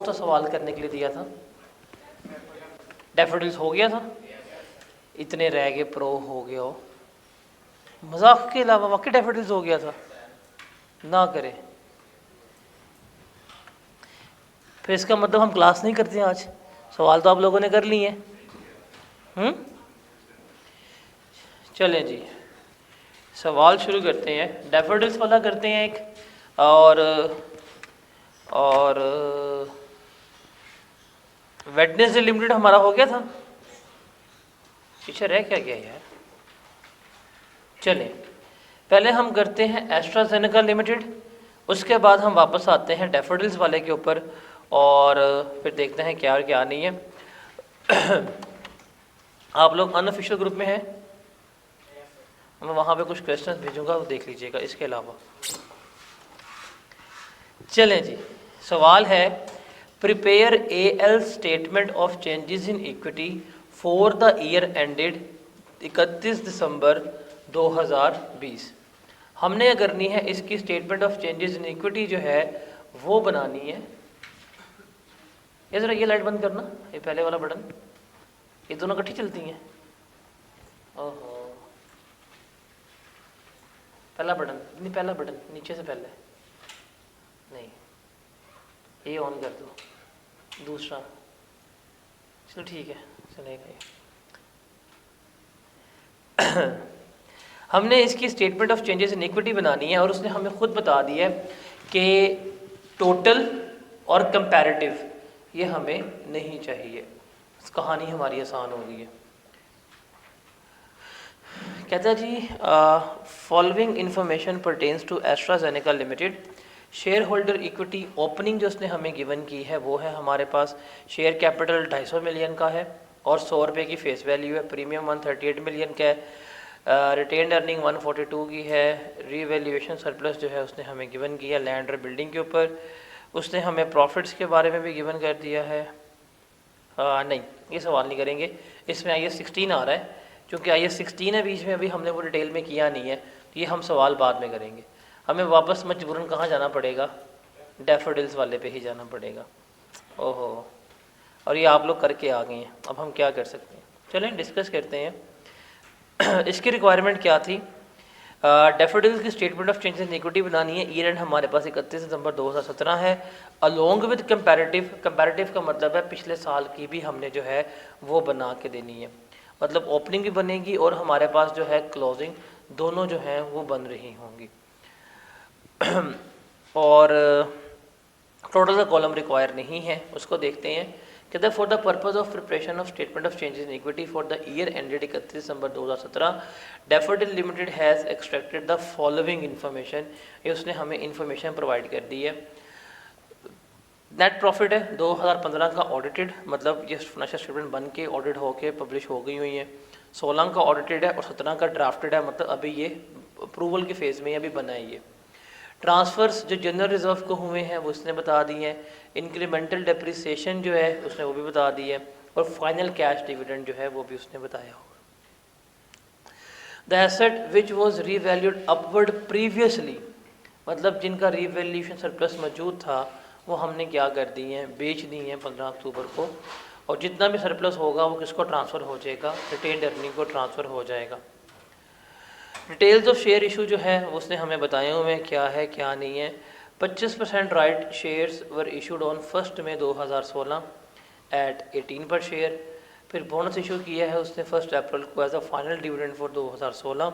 सा सवाल करने के लिए दिया था? डैफोडिल्स हो गया था, इतने रह गए प्रो हो गया हो। मजाक के अलावा वाकई डैफोडिल्स हो गया था ना करे, फिर इसका मतलब हम क्लास नहीं करते हैं आज। सवाल तो आप लोगों ने कर लिए हैं। चलें जी, सवाल शुरू करते हैं। डैफोडिल्स वाला करते हैं एक, और वेडनेसडे लिमिटेड हमारा हो गया था, पीछे रह क्या गया यार। चलें, पहले हम करते हैं एस्ट्राजेनेका लिमिटेड, उसके बाद हम वापस आते हैं डैफोडिल्स वाले के ऊपर और फिर देखते हैं क्या और क्या नहीं है। आप लोग अनऑफिशियल ग्रुप में हैं, मैं वहाँ पे कुछ क्वेश्चन भेजूंगा, वो देख लीजिएगा। इसके अलावा चलें जी, सवाल है prepare AL statement of changes in equity for the year ended 31 दिसंबर 2020। हमने करनी है इसकी statement of changes in equity जो है वो बनानी है। ये ज़रा ये लाइट बंद करना, ये पहले वाला बटन, ये दोनों इकट्ठी चलती हैं। ओहो, पहला बटन नहीं, पहला बटन नीचे से पहले नहीं, ये ऑन कर दो, दूसरा। चलो ठीक है, चलेगा ये। हमने इसकी statement of changes in equity बनानी है और उसने हमें खुद बता दिया है कि टोटल और कंपैरेटिव ये हमें नहीं चाहिए। कहानी हमारी आसान हो गई है। कहता है जी, following information pertains to AstraZeneca limited. Shareholder equity opening जो उसने हमें गिवन की है वो है हमारे पास, शेयर कैपिटल 250 मिलियन का है और 100 रुपये की फेस वैल्यू है। प्रीमियम 138 मिलियन का है, रिटेन अर्निंग 142 की है। रीवैल्यूएशन सरप्लस जो है उसने हमें गिवन किया लैंड और बिल्डिंग के ऊपर। उसने हमें प्रॉफिट्स के बारे में भी गिवन कर दिया है। नहीं, ये सवाल नहीं करेंगे, इसमें IAS 16 आ रहा है, क्योंकि IAS 16 है बीच में, अभी हमने वो डिटेल में किया नहीं है, तो ये हम सवाल बाद में करेंगे। हमें वापस मजबूरन कहाँ जाना पड़ेगा, डैफोडिल्स वाले पे ही जाना पड़ेगा। ओहो, और ये आप लोग करके आ गए हैं, अब हम क्या कर सकते हैं। चलें डिस्कस करते हैं। इसकी रिक्वायरमेंट क्या थी। डैफोडिल्स की statement of changes in equity बनानी है। ईयर एंड हमारे पास 31 दिसंबर 2017 है। अलोंग विद कंपैरेटिव, कंपैरेटिव का मतलब है पिछले साल की भी हमने जो है वो बना के देनी है, मतलब ओपनिंग भी बनेगी और हमारे पास जो है क्लोजिंग, दोनों जो हैं वो बन रही होंगी। और टोटल का कॉलम रिक्वायर नहीं है, उसको देखते हैं। कहते हैं for the purpose of preparation of statement of changes in equity for the year ended 31 December 2017 daffodil limited has extracted the following information. ये उसने हमें इन्फॉर्मेशन प्रोवाइड कर दी है। नेट प्रॉफिट है 2015 का ऑडिटेड, मतलब ये फाइनेंशियल स्टेटमेंट बन के ऑडिट होके पब्लिश हो गई हुई है। 16 का ऑडिटेड है और 17 का ड्राफ्टेड है, मतलब अभी ये अप्रूवल के फेज़ में अभी बना है ये। ट्रांसफ़र्स जो जनरल रिजर्व को हुए हैं वो उसने बता दी हैं। इंक्रीमेंटल डेप्रिसिएशन जो है उसने वो भी बता दी है, और फाइनल कैश डिविडेंड जो है वो भी उसने बताया होगा। The asset which was revalued upward previously, मतलब जिनका रीवैल्यूएशन सरप्लस मौजूद था वो हमने क्या कर दी हैं, बेच दी हैं 15 अक्टूबर को, और जितना भी सरप्लस होगा वो किसको ट्रांसफ़र हो जाएगा, रिटेन्ड अर्निंग को ट्रांसफ़र हो जाएगा। डिटेल्स ऑफ शेयर इशू जो है उसने हमें बताए हुए हैं क्या है क्या नहीं है। 25% right shares were issued on 1 May 2016 at 18 per share. फिर बोनस इशू किया है उसने 1 अप्रैल को as a final dividend for 2016।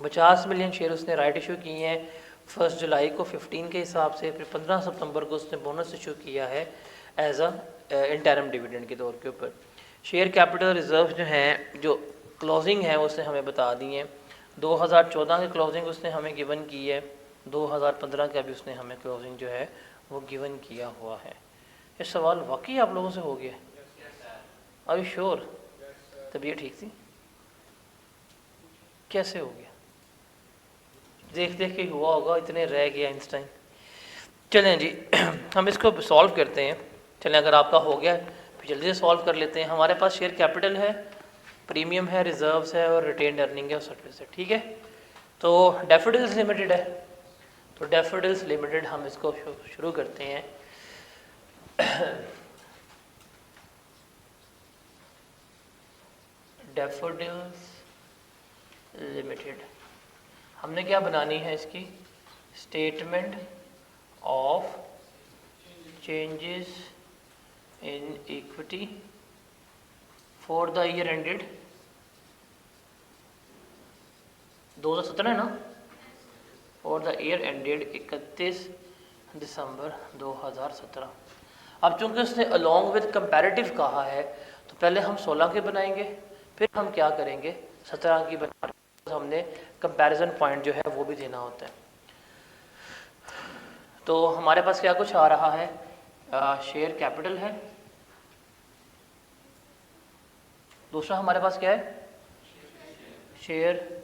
50 million share उसने राइट इशू किए हैं 1 जुलाई को 15 के हिसाब से। फिर 15 सितंबर को उसने बोनस इशू किया है एज अ इंटरिम डिविडेंड के तौर के ऊपर। शेयर कैपिटल रिजर्व जो हैं, जो क्लोजिंग है उसने हमें बता दी है। 2014 की क्लोजिंग उसने हमें गिवन की है, 2015 का भी उसने हमें क्लोजिंग जो है वो गिवन किया हुआ है। ये सवाल वाकई आप लोगों से हो गया? Are you sure? तबीयत ठीक थी? कैसे हो गया? देख देख के हुआ होगा, इतने रह गया आइंस्टाइन। चलें जी, हम इसको सॉल्व करते हैं। चलें, अगर आपका हो गया फिर जल्दी से सॉल्व कर लेते हैं। हमारे पास शेयर कैपिटल है, प्रीमियम है, रिजर्व्स है और रिटेन्ड अर्निंग है और सरप्लस है, ठीक है। तो डैफोडिल्स लिमिटेड है, तो डैफोडिल्स लिमिटेड हम इसको शुरू करते हैं। Daffodils limited. हमने क्या बनानी है इसकी? Statement of changes in equity for the year ended 2017 है ना, फॉर द ईयर एंडेड 31 दिसंबर 2017। अब चूंकि उसने अलॉन्ग विद कंपैरेटिव कहा है तो पहले हम 16 के बनाएंगे, फिर हम क्या करेंगे 17 की बना, हमने कंपैरिजन पॉइंट जो है वो भी देना होता है। तो हमारे पास क्या कुछ आ रहा है? शेयर कैपिटल है, दूसरा हमारे पास क्या है? शेयर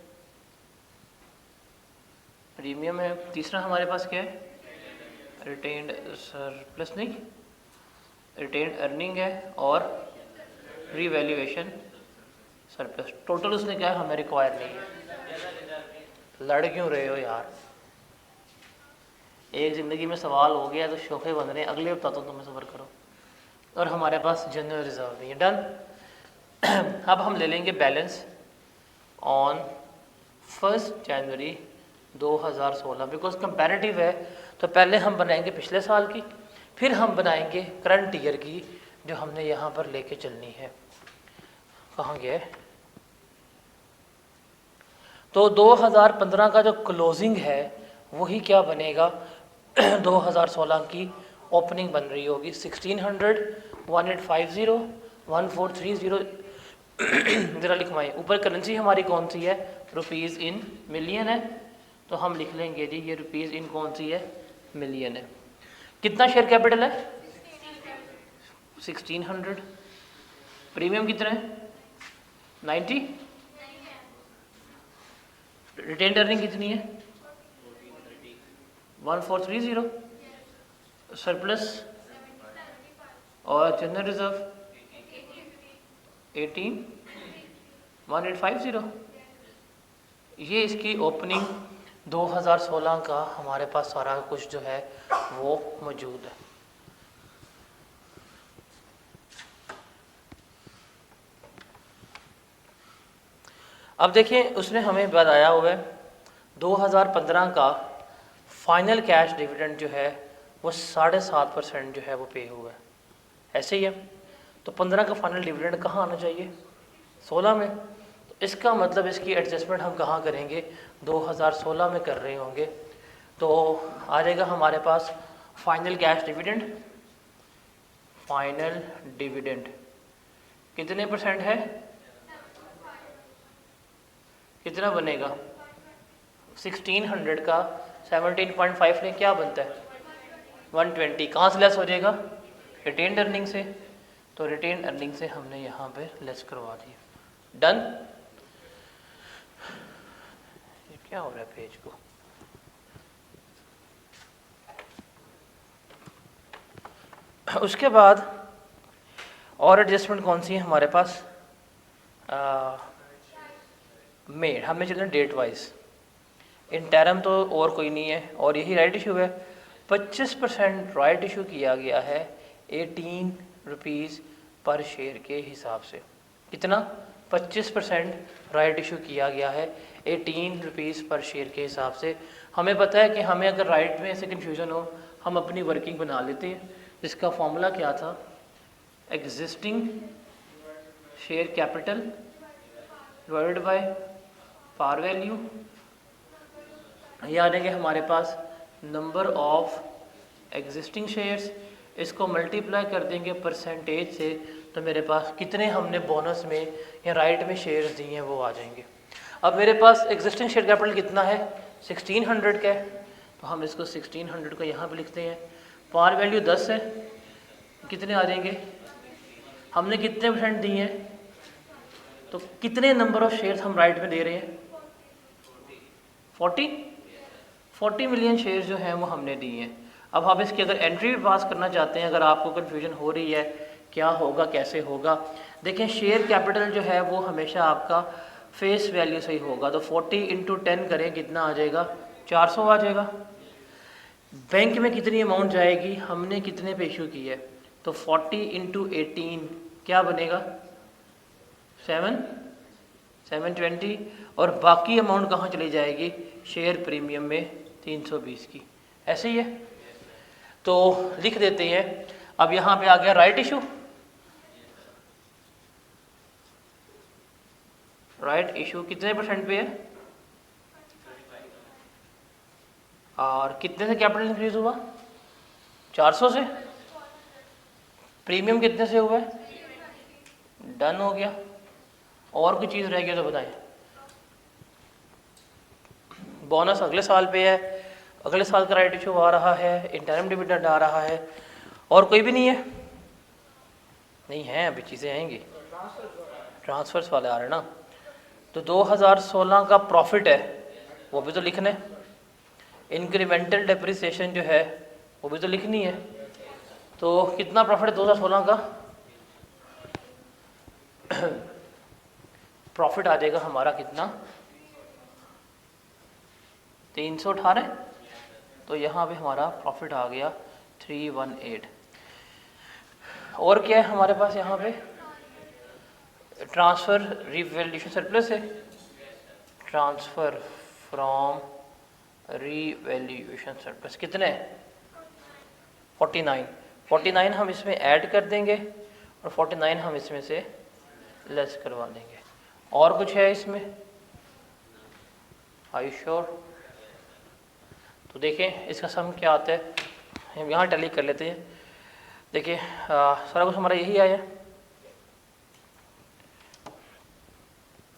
प्रीमियम है, तीसरा हमारे पास क्या है? रिटेन्ड सरप्लस नहीं, रिटेन्ड अर्निंग है, और रीवैल्यूएशन सरप्लस। टोटल उसने क्या है? हमें रिक्वायर नहीं है। लड़ क्यों रहे हो यार? एक ज़िंदगी में सवाल हो गया तो शोखे बन रहे हैं, अगले बताता हूँ, तुम्हें सब्र करो। और हमारे पास जनरल रिजर्व नहीं है। डन। अब हम ले लेंगे balance on 1 January 2016, because comparative है तो पहले हम बनाएंगे पिछले साल की, फिर हम बनाएंगे करंट ईयर की, जो हमने यहाँ पर लेके चलनी है। कहाँ गया? तो 2015 का जो क्लोजिंग है वही क्या बनेगा? 2016 की ओपनिंग बन रही होगी 1600, 1850, 1430। ज़रा लिखवाएं। ऊपर करेंसी हमारी कौन सी है? रुपीज़ इन मिलियन है, तो हम लिख लेंगे जी ये रुपीज़ इन कौन सी है? मिलियन है। कितना शेयर कैपिटल है? 1600। प्रीमियम कितना है? 90। रिटेन्ड अर्निंग कितनी है? 1430। सरप्लस और जनरल रिजर्व 18,1850। ये इसकी ओपनिंग 2016 का हमारे पास सारा कुछ जो है वो मौजूद है। अब देखिए उसने हमें बताया हुआ है 2015 का फाइनल कैश डिविडेंड जो है वो 7.5% जो है वो पे हुआ है। ऐसे ही है तो 15 का फाइनल डिविडेंड कहाँ आना चाहिए? 16 में। तो इसका मतलब इसकी एडजस्टमेंट हम कहाँ करेंगे? 2016 में कर रहे होंगे। तो आ जाएगा हमारे पास final cash dividend. Final dividend कितने परसेंट है? कितना बनेगा? 1600 का 17.5 ने क्या बनता है? 120। कहाँ से लेस हो जाएगा? रिटेन्ड अर्निंग से। तो रिटेन्ड अर्निंग से हमने यहाँ पे लेस करवा दिया। डन। ये क्या हो रहा है पेज को? उसके बाद और एडजस्टमेंट कौन सी है हमारे पास? मेड। हमें चलना डेट वाइज। इन टर्म तो और कोई नहीं है, और यही राइट इशू है। 25% राइट इशू किया गया है 18 रुपीज़ पर शेयर के हिसाब से। कितना? 25% राइट इशू किया गया है 18 रुपीज़ पर शेयर के हिसाब से। हमें पता है कि हमें अगर राइट में ऐसे कन्फ्यूज़न हो हम अपनी वर्किंग बना लेते हैं, जिसका फॉर्मूला क्या था? Existing share capital divided by par value, यानी कि हमारे पास नंबर ऑफ एग्जिस्टिंग शेयर्स, इसको मल्टीप्लाई कर देंगे परसेंटेज से, तो मेरे पास कितने हमने बोनस में या राइट में शेयर्स दिए हैं वो आ जाएंगे। अब मेरे पास एग्जिस्टिंग शेयर कैपिटल कितना है? 1600 का है, तो हम इसको 1600 को यहाँ पे लिखते हैं। पार वैल्यू 10 है, कितने आ जाएंगे? हमने कितने परसेंट दिए हैं? तो कितने नंबर ऑफ शेयर्स हम राइट में दे रहे हैं? 40 मिलियन शेयर्स जो हैं वो हमने दिए हैं। अब आप इसकी अगर एंट्री भी पास करना चाहते हैं, अगर आपको कन्फ्यूजन हो रही है क्या होगा कैसे होगा, देखें शेयर कैपिटल जो है वो हमेशा आपका फेस वैल्यू से ही होगा। तो 40 × 10 करें, कितना आ जाएगा? 400 आ जाएगा। बैंक में कितनी अमाउंट जाएगी? हमने कितने पे इशू की है? तो 40 × 18 क्या बनेगा? 7 720 और बाकी अमाउंट कहाँ चली जाएगी, शेयर प्रीमियम में 320 की। ऐसे ही है, तो लिख देते हैं। अब यहाँ पे आ गया राइट इशू। राइट इशू कितने परसेंट पे है और कितने से कैपिटल इंक्रीज हुआ, 400 से। प्रीमियम कितने से हुआ है, डन हो गया। और कोई चीज़ रह गई तो बताएं। बोनस अगले साल पे है, अगले साल का राइट इशू आ रहा है, इंटरिम डिविडेंड आ रहा है, और कोई भी नहीं है, नहीं है अभी चीज़ें आएंगी। ट्रांसफर्स वाले आ रहे हैं ना, तो 2016 का प्रॉफिट है वो भी तो लिखना है। इंक्रीमेंटल डेप्रिसिएशन जो है वो भी तो लिखनी है। तो कितना प्रॉफिट है 2016 का, प्रॉफिट आ जाएगा हमारा कितना, 318। तो यहाँ पे हमारा प्रॉफिट आ गया 318। और क्या है हमारे पास यहाँ पे, ट्रांसफ़र रिवैल्यूएशन सरप्लस है, ट्रांसफ़र फ्रॉम रिवैल्यूएशन सरप्लस कितने, 49 हम इसमें ऐड कर देंगे और 49 हम इसमें से लेस करवा देंगे। और कुछ है इसमें, आर यू श्योर? तो देखें इसका सम क्या आता है, हम यहाँ टैली कर लेते हैं। देखिए सारा कुछ हमारा यही आया,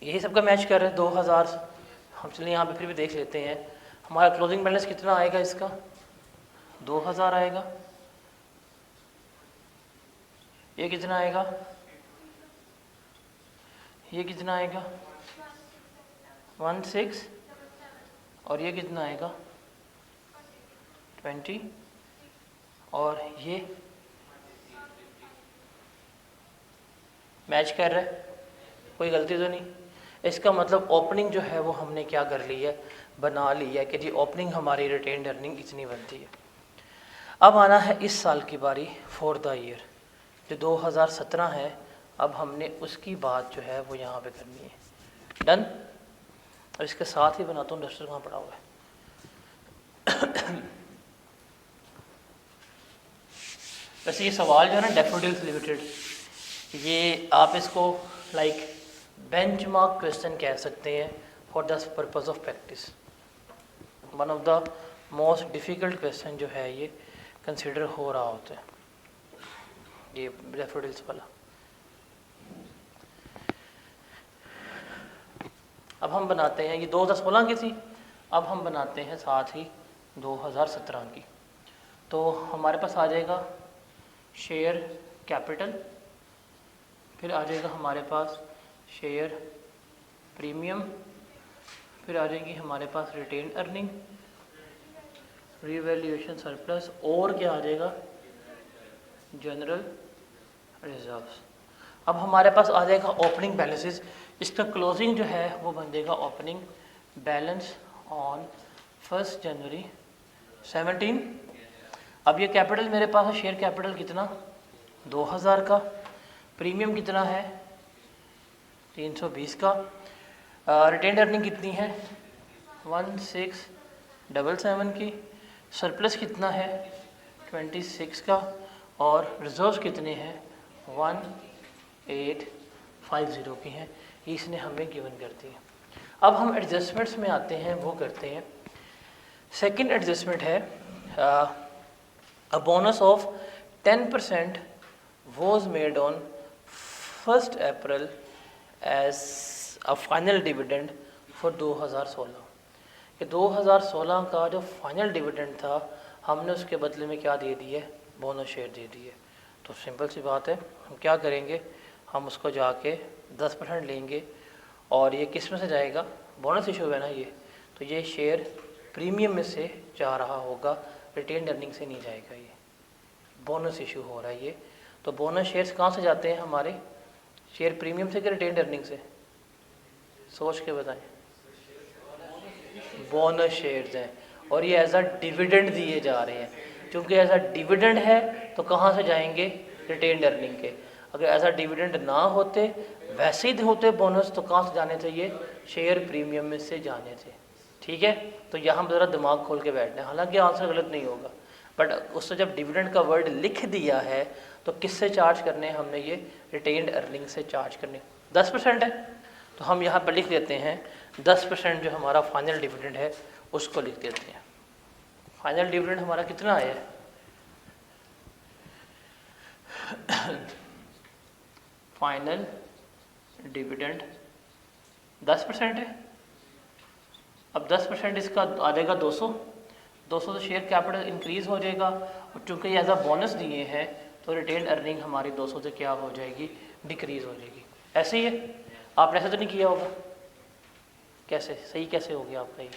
यही सबका मैच कर रहे हैं 2000। हम चलिए यहाँ पे फिर भी देख लेते हैं हमारा क्लोजिंग बैलेंस कितना आएगा, इसका 2000 आएगा। ये कितना आएगा, ये कितना आएगा 16, और ये कितना आएगा 20, और ये मैच कर रहा है, कोई गलती तो नहीं। इसका मतलब ओपनिंग जो है वो हमने क्या कर ली है, बना ली है कि जी ओपनिंग हमारी रिटेन्ड अर्निंग इतनी बनती है। अब आना है इस साल की बारी, फॉर द ईयर जो 2017 है। अब हमने उसकी बात जो है वो यहाँ पे करनी है, डन। और इसके साथ ही बनाता हूँ, डस्टर कहाँ पड़ा हुआ है। वैसे ये सवाल जो है ना डैफोडिल्स लिमिटेड, ये आप इसको लाइक बेंचमार्क क्वेश्चन कह सकते हैं for the purpose of practice. One of the most difficult question जो है ये कंसिडर हो रहा होता है, ये डैफोडिल्स वाला। अब हम बनाते हैं, ये 2016 की थी, अब हम बनाते हैं साथ ही 2017 की। तो हमारे पास आ जाएगा शेयर कैपिटल, फिर आ जाएगा हमारे पास शेयर प्रीमियम, फिर आ जाएगी हमारे पास रिटेन अर्निंग, रिवैल्यूएशन सरप्लस, और क्या आ जाएगा जनरल रिजर्व्स। अब हमारे पास आ जाएगा ओपनिंग बैलेंसेस। इसका क्लोजिंग जो है वो बन जाएगा ओपनिंग बैलेंस ऑन 1 जनवरी 17। अब ये कैपिटल मेरे पास है, शेयर कैपिटल कितना 2000 का, प्रीमियम कितना है 320 का, रिटेन्ड अर्निंग कितनी है 1677 की, सरप्लस कितना है 26 का, और रिजर्व्स कितने हैं 1850 की हैं। इसने हमें गिवन कर दी है। अब हम एडजस्टमेंट्स में आते हैं, वो करते हैं। सेकंड एडजस्टमेंट है a bonus of 10% was made on 1st April as a final dividend for 2016। कि 2016 का जो फाइनल डिविडेंड था हमने उसके बदले में क्या दे दिए, बोनस शेयर दे दिए। तो सिंपल सी बात है, हम क्या करेंगे, हम उसको जाके 10% लेंगे, और ये किस में से जाएगा, बोनस इशू है ना ये, तो ये शेयर प्रीमियम में से जा रहा होगा, रिटेन अर्निंग से नहीं जाएगा, ये बोनस इशू हो रहा है ये। तो बोनस शेयर्स कहाँ से जाते हैं हमारे, शेयर प्रीमियम से कि रिटेन अर्निंग से, सोच के बताएं। बोनस शेयर्स हैं, और ये एज अ डिविडेंड दिए जा रहे हैं। क्योंकि एज अ डिविडेंड है तो कहाँ से जाएंगे, रिटेन अर्निंग के। अगर एज अ डिविडेंड ना होते, वैसे ही होते बोनस, तो कहाँ से जाने थे ये? शेयर प्रीमियम में से जाने थे। ठीक है, तो यहाँ ज़रा दिमाग खोल के बैठना है, हालांकि आंसर गलत नहीं होगा, बट उससे जब डिविडेंड का वर्ड लिख दिया है तो किससे चार्ज करने हैं हमने? ये रिटेन्ड अर्निंग से चार्ज करने। 10% है तो हम यहाँ पर लिख देते हैं 10% जो हमारा फाइनल डिविडेंड है उसको लिख देते हैं। फाइनल डिविडेंड हमारा कितना आया है? फाइनल डिविडेंड 10% है। अब 10% इसका आ जाएगा 200 से शेयर कैपिटल इंक्रीज हो जाएगा, और चूंकि ये एज अ बोनस दिए हैं तो रिटेन अर्निंग हमारी 200 से क्या हो जाएगी? डिक्रीज हो जाएगी। ऐसे ही है, आपने ऐसा तो नहीं किया होगा? कैसे सही कैसे हो गया आपका ये?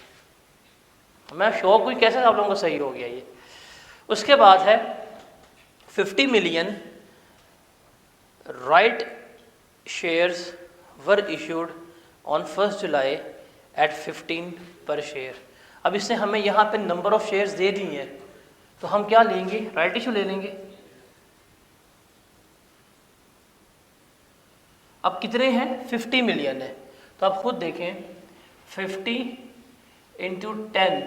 मैं शौक हुई कैसे आप लोगों को सही हो गया ये। उसके बाद है 50 million right shares were issued on 1 July at 15 per share. अब इससे हमें यहाँ पे नंबर ऑफ शेयर्स दे दी हैं, तो हम क्या लेंगे? राइट इशू ले लेंगे। अब कितने हैं? 50 मिलियन है, तो आप खुद देखें 50 इंटू 10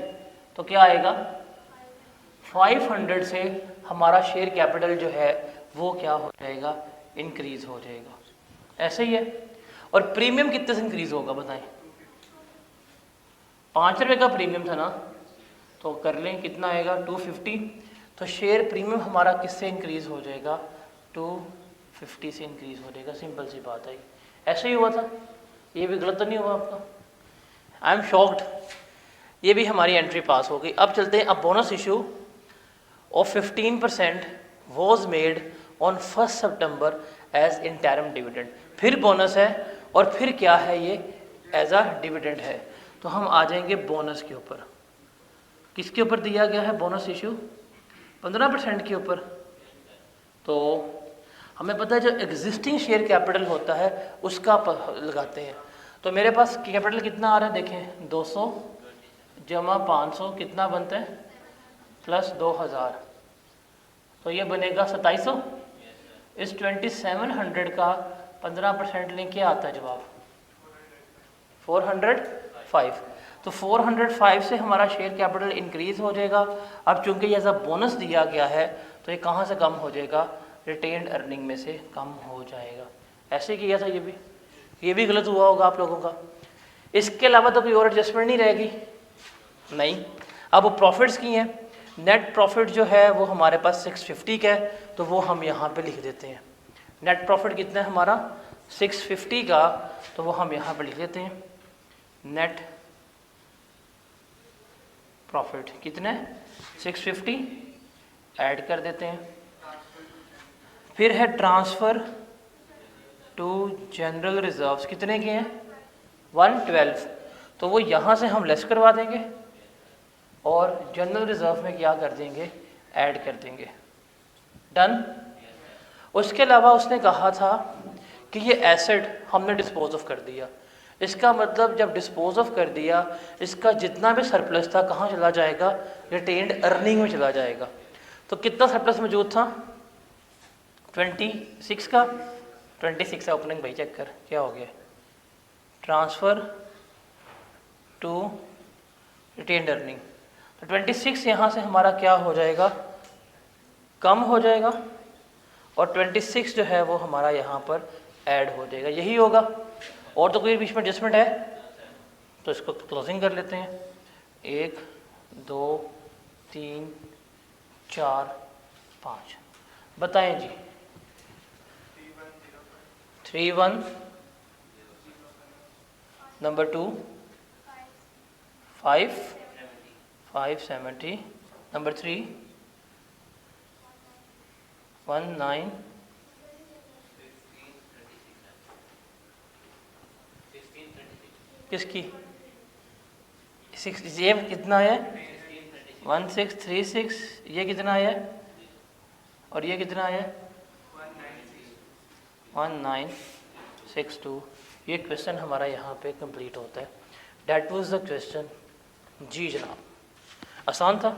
तो क्या आएगा? 500 से हमारा शेयर कैपिटल जो है वो क्या हो जाएगा? इंक्रीज हो जाएगा। ऐसे ही है। और प्रीमियम कितने से इंक्रीज होगा बताएं? 5 रुपये का प्रीमियम था ना, तो कर लें कितना आएगा? 250। तो शेयर प्रीमियम हमारा किससे इंक्रीज हो जाएगा? 250 से इंक्रीज हो जाएगा। सिंपल सी बात है। ऐसे ही हुआ था, ये भी गलत तो नहीं हुआ आपका? I am shocked. ये भी हमारी एंट्री पास हो गई। अब चलते हैं। अब bonus issue of 15% was made on 1 September as interim dividend. फिर बोनस है और फिर क्या है? ये एज अ डिविडेंड है। तो हम आ जाएंगे बोनस के ऊपर। किसके ऊपर दिया गया है बोनस इशू? 15% के ऊपर। तो हमें पता है जो एग्जिस्टिंग शेयर कैपिटल होता है उसका लगाते हैं। तो मेरे पास कैपिटल कितना आ रहा है देखें, 200 जमा 500 कितना बनता है? प्लस 2000, तो ये बनेगा 2700। इस 2700 का 15% लें, क्या आता है जवाब? 405। तो 405 से हमारा शेयर कैपिटल इंक्रीज हो जाएगा। अब चूंकि ये एज अ बोनस दिया गया है तो ये कहाँ से कम हो जाएगा? रिटेन्ड अर्निंग में से कम हो जाएगा। ऐसे किया था ये भी गलत हुआ होगा आप लोगों का। इसके अलावा तो कोई और एडजस्टमेंट नहीं रहेगी? नहीं। अब वो प्रॉफिट्स की हैं। नेट प्रॉफिट जो है वो हमारे पास 650 का है, तो वो हम यहाँ पे लिख देते हैं। नेट प्रॉफिट कितना है हमारा? 650 का, तो वो हम यहाँ पे लिख देते हैं। नेट प्रॉफिट कितने? 650 ऐड कर देते हैं। फिर है ट्रांसफ़र टू जनरल रिजर्व्स, कितने के हैं? 112, तो वो यहाँ से हम लेस करवा देंगे और जनरल रिजर्व में क्या कर देंगे? ऐड कर देंगे। डन। उसके अलावा उसने कहा था कि ये एसेट हमने डिस्पोज ऑफ कर दिया। इसका मतलब जब डिस्पोज ऑफ कर दिया, इसका जितना भी सरप्लस था कहाँ चला जाएगा? रिटेन्ड अर्निंग में चला जाएगा। तो कितना सरप्लस मौजूद था? 26 का। 26 है ओपनिंग भाई, चेक कर क्या हो गया। ट्रांसफ़र टू रिटेन्ड अर्निंग, तो 26 यहाँ से हमारा क्या हो जाएगा? कम हो जाएगा, और 26 जो है वो हमारा यहाँ पर ऐड हो जाएगा। यही होगा, और तो कोई बीच में एडजस्टमेंट है? तो इसको क्लोजिंग कर लेते हैं। 1 2 3 4 5, बताएं जी। 31, नंबर 2 570, नंबर 3 19, किसकी? 6, ये कितना है? 1636। ये कितना है? और ये कितना है? 1962। ये क्वेश्चन हमारा यहाँ पे कंप्लीट होता है। That was the question. जी जनाब, आसान था।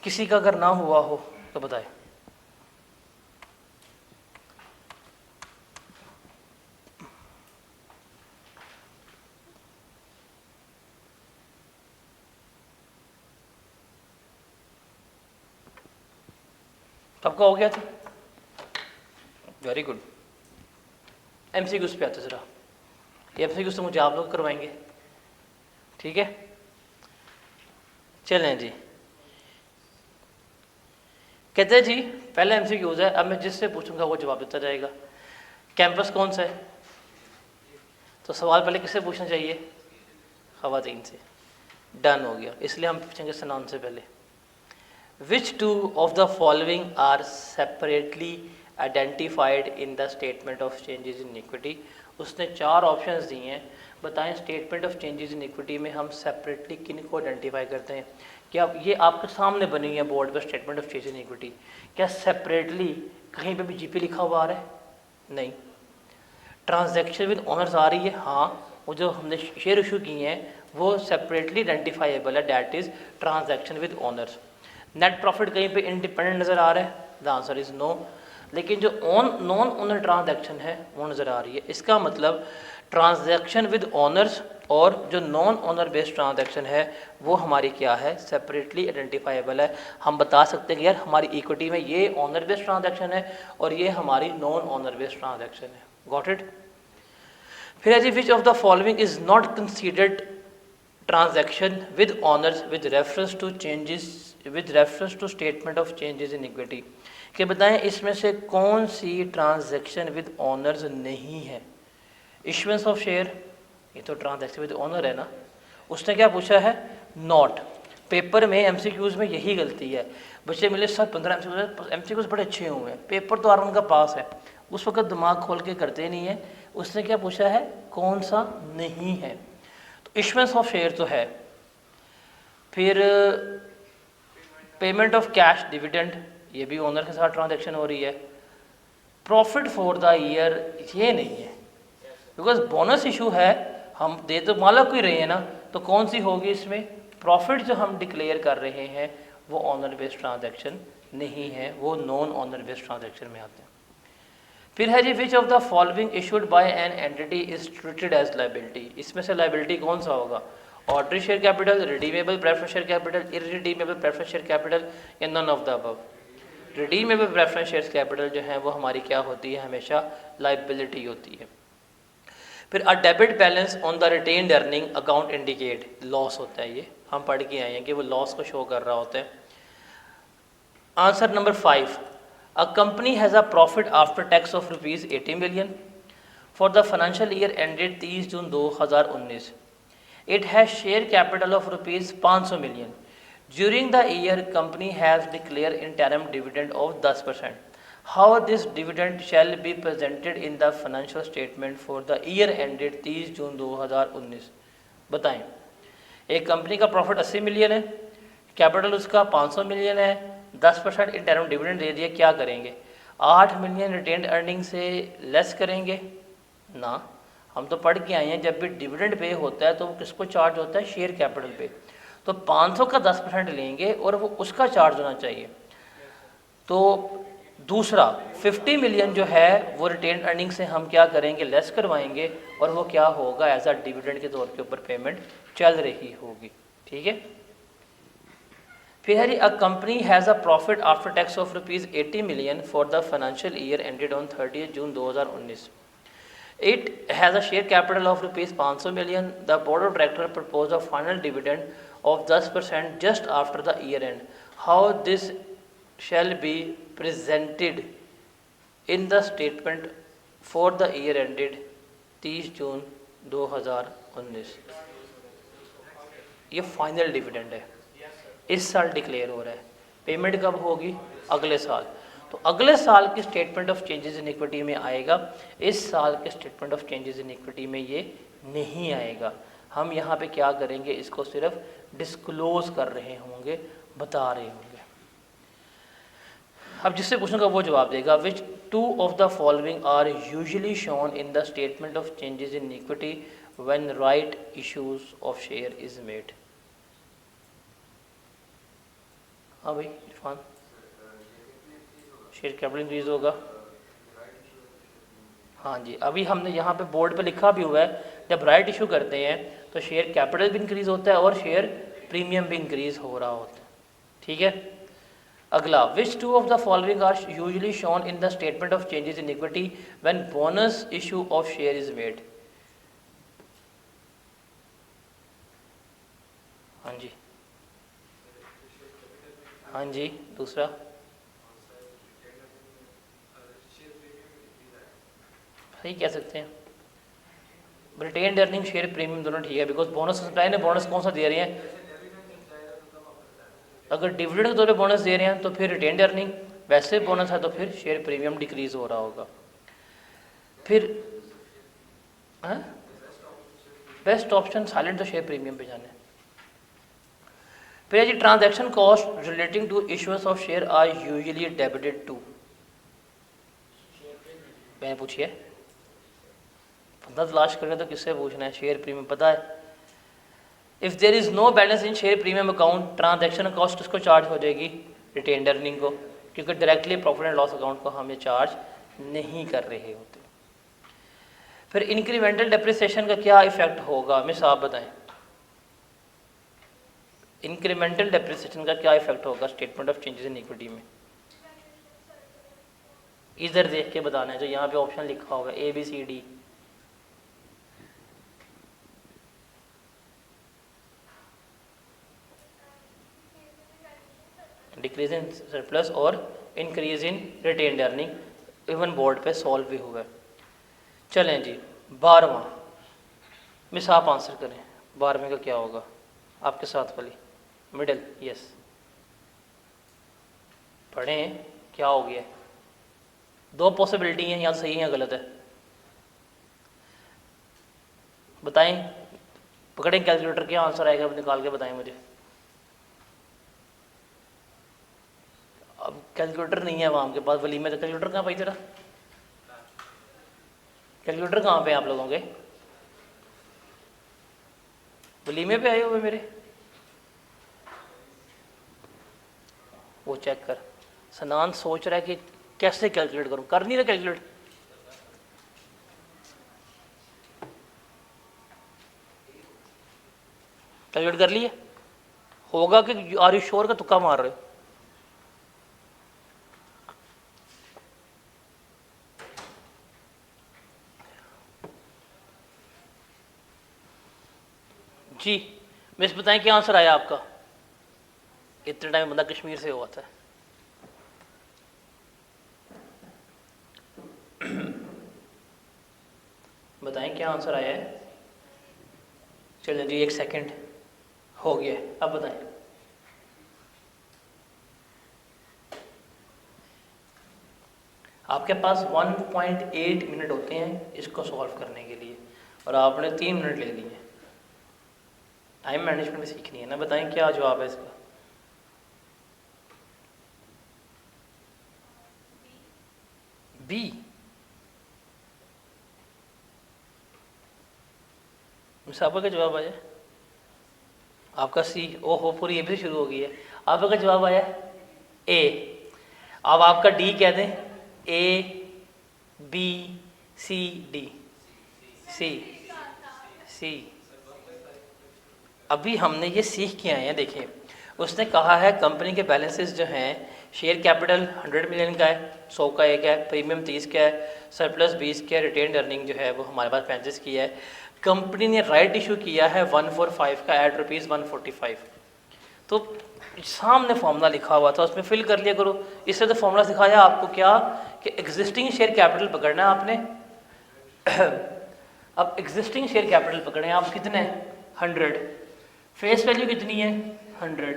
किसी का अगर ना हुआ हो तो बताए। सबका हो गया था, वेरी गुड। एमसीक्यूज पे आते ज़रा, ये एमसीक्यूज तो मुझे आप लोग करवाएंगे, ठीक है। चलें जी, कहते हैं जी पहले एमसीक्यूज है, अब मैं जिससे पूछूंगा वो जवाब देता जाएगा। कैंपस कौन सा है? तो सवाल पहले किससे पूछना चाहिए? ख़वातीन से। डन हो गया, इसलिए हम पूछेंगे सनान से पहले। Which two of the following are separately identified in the statement of changes in equity. उसने 4 ऑप्शंस दिए हैं, बताएं statement of changes in equity में हम सेपरेटली किन को आइडेंटिफाई करते हैं। क्या ये आपके सामने बनी हुई है बोर्ड पर statement of changes in equity, क्या सेपरेटली कहीं पे भी जीपी लिखा हुआ आ रहा है? नहीं। ट्रांजैक्शन विद ऑनर्स आ रही है, हाँ, वो जो हमने शेयर इशू किए हैं वो सेपरेटली आइडेंटिफाइबल है, that is transaction with owners. Net profit कहीं पे इंडिपेंडेंट नज़र आ रहा है? The answer is no. लेकिन जो नॉन ओनर ट्रांजैक्शन है वो नज़र आ रही है। इसका मतलब ट्रांजैक्शन विद ऑनर्स और जो नॉन ओनर बेस्ड ट्रांजैक्शन है वो हमारी क्या है? सेपरेटली आइडेंटिफाइबल है। हम बता सकते हैं कि यार हमारी इक्विटी में ये ओनर बेस्ड ट्रांजैक्शन है और ये हमारी नॉन ओनर बेस्ड ट्रांजैक्शन है। Got it? फिर है जी, which of the following is not considered transaction with owners with reference to changes with reference to statement of changes in equity. कि बताएं इसमें से कौन सी ट्रांजैक्शन विद ऑनर्स नहीं है? इशुएंस ऑफ शेयर, ये तो ट्रांजैक्शन विद ऑनर है ना। उसने क्या पूछा है? नॉट। पेपर में एमसीक्यूज में यही गलती है, बच्चे मिले सर 15 एमसीक्यूज बड़े अच्छे हुए हैं, पेपर तो आर का पास है, उस वक्त दिमाग खोल के करते नहीं है। उसने क्या पूछा है? कौन सा नहीं है? तो इशुएंस ऑफ शेयर तो है, फिर पेमेंट ऑफ कैश डिविडेंड, ये भी ओनर के साथ ट्रांजैक्शन हो रही है। प्रॉफिट फॉर द ईयर, ये नहीं है, बिकॉज बोनस इशू है, हम दे तो मालिक को ही रहे हैं ना, तो कौन सी होगी इसमें? प्रॉफिट जो हम डिक्लेयर कर रहे हैं वो ऑनर बेस्ड ट्रांजैक्शन नहीं है, वो नॉन ऑनर बेस्ड ट्रांजैक्शन में आते हैं। फिर है जी, which of the following issued by an entity is treated as liability. इसमें से लाइबिलिटी कौन सा होगा? Ordinary share capital, redeemable preference share capital, irredeemable preference share capital या none of the above. Redeemable preference share capital जो है वो हमारी क्या होती है? हमेशा लाइबिलिटी होती है। फिर a debit balance on the retained earning account indicate, loss होता है, ये हम पढ़ के आए हैं कि वो लॉस को शो कर रहा होता है। Answer number 5, a company has a profit after tax of ₹80 million for the financial year ended 30 June 2019। It has share capital of ₹500 million. During the year, company has declared interim dividend of 10%. How this dividend shall be presented in the financial statement for the year ended 30 जून 2019? बताएं, एक company का profit 80 million है, capital उसका 500 million है, 10% interim dividend दे दिया, क्या करेंगे? 8 million retained earning से लेस करेंगे ना। हम तो पढ़ के आए हैं जब भी डिविडेंड पे होता है तो वो किसको चार्ज होता है? शेयर कैपिटल पे। तो 500 का 10% लेंगे और वो उसका चार्ज होना चाहिए। तो दूसरा 50 मिलियन जो है वो रिटेन अर्निंग से हम क्या करेंगे? लेस करवाएंगे और वो क्या होगा? एज अ डिविडेंड के तौर के ऊपर पेमेंट चल रही होगी, ठीक है। फिर है a company has a profit after tax of ₹80 million for the financial year ended on 30 June 2019। It has a share capital of ₹500 million. The board of directors proposed a final dividend of 10% just after the year end. How this shall be presented in the statement for the year ended 30 जून 2019? ये final dividend है, इस साल declare हो रहा है, payment कब होगी? अगले साल। तो अगले साल की statement of changes in equity में आएगा, इस साल के statement of changes in equity में ये नहीं आएगा। हम यहाँ पे क्या करेंगे? इसको सिर्फ डिस्क्लोज कर रहे होंगे, बता रहे होंगे। अब जिससे पूछूंगा वो जवाब देगा। Which two of the following are usually shown in the statement of changes in equity when rights issues of share is made? हाँ भाई इरफान, शेयर कैपिटल इंक्रीज होगा। हाँ जी, अभी हमने यहाँ पे बोर्ड पे लिखा भी हुआ है, जब राइट इशू करते हैं तो शेयर कैपिटल भी इंक्रीज होता है और शेयर प्रीमियम भी इंक्रीज हो रहा होता है, ठीक है। अगला, which two of the following are usually shown in the statement of changes in equity when bonus issue of share is made. हाँ जी, हाँ जी, दूसरा सही कह सकते हैं, रिटेन्ड अर्निंग शेयर प्रीमियम दोनों ठीक है, बिकॉज बोनस सप्लाई ने बोनस कौन सा दे रहे हैं, अगर डिविडेंड के तौर पे बोनस दे रहे हैं तो फिर रिटेन्ड अर्निंग, वैसे बोनस है तो फिर शेयर प्रीमियम डिक्रीज हो रहा होगा। फिर बेस्ट ऑप्शन साइलेंट, तो शेयर प्रीमियम पे जाने। फिर जी, transaction cost relating to issuance of share are usually debited to, मैंने पूछिए बंदा तलाश करें तो किससे पूछना है, शेयर प्रीमियम पता है। If there is no balance in share premium account, transaction cost उसको चार्ज हो जाएगी रिटेन्ड अर्निंग को, क्योंकि directly profit and loss account को हम ये चार्ज नहीं कर रहे होते। फिर इंक्रीमेंटल डेप्रिसिएशन का क्या इफेक्ट होगा, मिस आप बताएं, इंक्रीमेंटल डेप्रिसिएशन का क्या इफेक्ट होगा statement of changes in equity में। इधर देख के बताना है, जो यहाँ पे ऑप्शन लिखा होगा ABCD। डिक्रीज इन सरप्लस और increase in retained earning, even board पे सॉल्व भी हुआ है। चलें जी, 12वां, मिस आप आंसर करें, 12वें का क्या होगा, आपके साथ वाली मिडल, यस पढ़ें, क्या हो गया, दो पॉसिबिलिटी हैं, या तो सही है या गलत है, बताएं, पकड़ें कैलकुलेटर, क्या आंसर आएगा निकाल के बताएं मुझे। अब कैलकुलेटर नहीं है वहाँ के पास, वलीमे तो कैलकुलेटर कहाँ भाई तेरा, कैलकुलेटर कहाँ पे आप लोगों के, वलीमे पे आए हुए मेरे, वो चेक कर। सनान सोच रहा है कि कैसे कैलकुलेट करूं, कर नहीं रहा कैलकुलेट, कैलकुलेट कर लिए होगा कि आर यू श्योर का तुक्का मार रहे हो। जी मिस बताएं क्या आंसर आया आपका, इतने टाइम बंदा कश्मीर से हुआ था। बताएं क्या आंसर आया है, चलिए जी 1 सेकंड हो गया, अब बताएं। आपके पास 1.8 मिनट होते हैं इसको सॉल्व करने के लिए, और आपने 3 मिनट ले लिए। टाइम मैनेजमेंट में सीखनी है ना, बताएं क्या जवाब है इसका। बी, आपका क्या जवाब आया, आपका सी, ओहो पूरी ए भी शुरू हो गई है, आपका क्या जवाब आया ए। अब आपका डी कह दें, ABCD, सी। अभी हमने ये सीख के आए हैं, देखें उसने कहा है कंपनी के बैलेंसेस जो हैं, शेयर कैपिटल 100 मिलियन का है, 100 का एक है, प्रीमियम 30 का है, सरप्लस 20 का है, रिटेन्ड अर्निंग जो है वो हमारे पास 35 की है। कंपनी ने राइट इशू किया है 145 का एट ₹145, तो सामने फॉर्मूला लिखा हुआ था उसमें फिल कर लिया करो। इससे तो फॉर्मूला सिखाया आपको क्या कि एग्जिस्टिंग शेयर कैपिटल पकड़ना है आपने। अब एग्जिस्टिंग शेयर कैपिटल पकड़े आप, कितने 100, फेस वैल्यू कितनी है 100,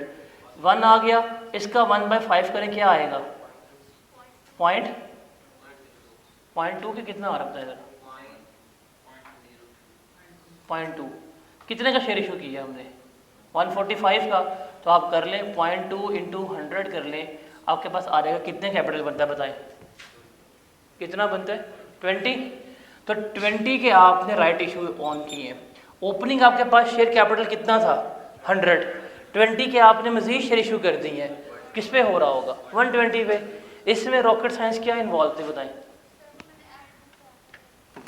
1 आ गया, इसका 1/5 करें क्या आएगा, पॉइंट टू के कितना आ रहा है इधर, 0.2, कितने का शेयर इशू किया हमने 145 का, तो आप कर लें 0.2 इंटू 100 कर लें, आपके पास आ जाएगा कितने कैपिटल बनता है, बताएं कितना बनता है 20। तो 20 के आपने राइट इशू ऑन किए हैं, ओपनिंग आपके पास शेयर कैपिटल कितना था 100, 20 के आपने मजीद शेयर इशू कर दी है, किस पे हो रहा होगा 120 पे। इसमें रॉकेट साइंस क्या इन्वॉल्व थे बताएं,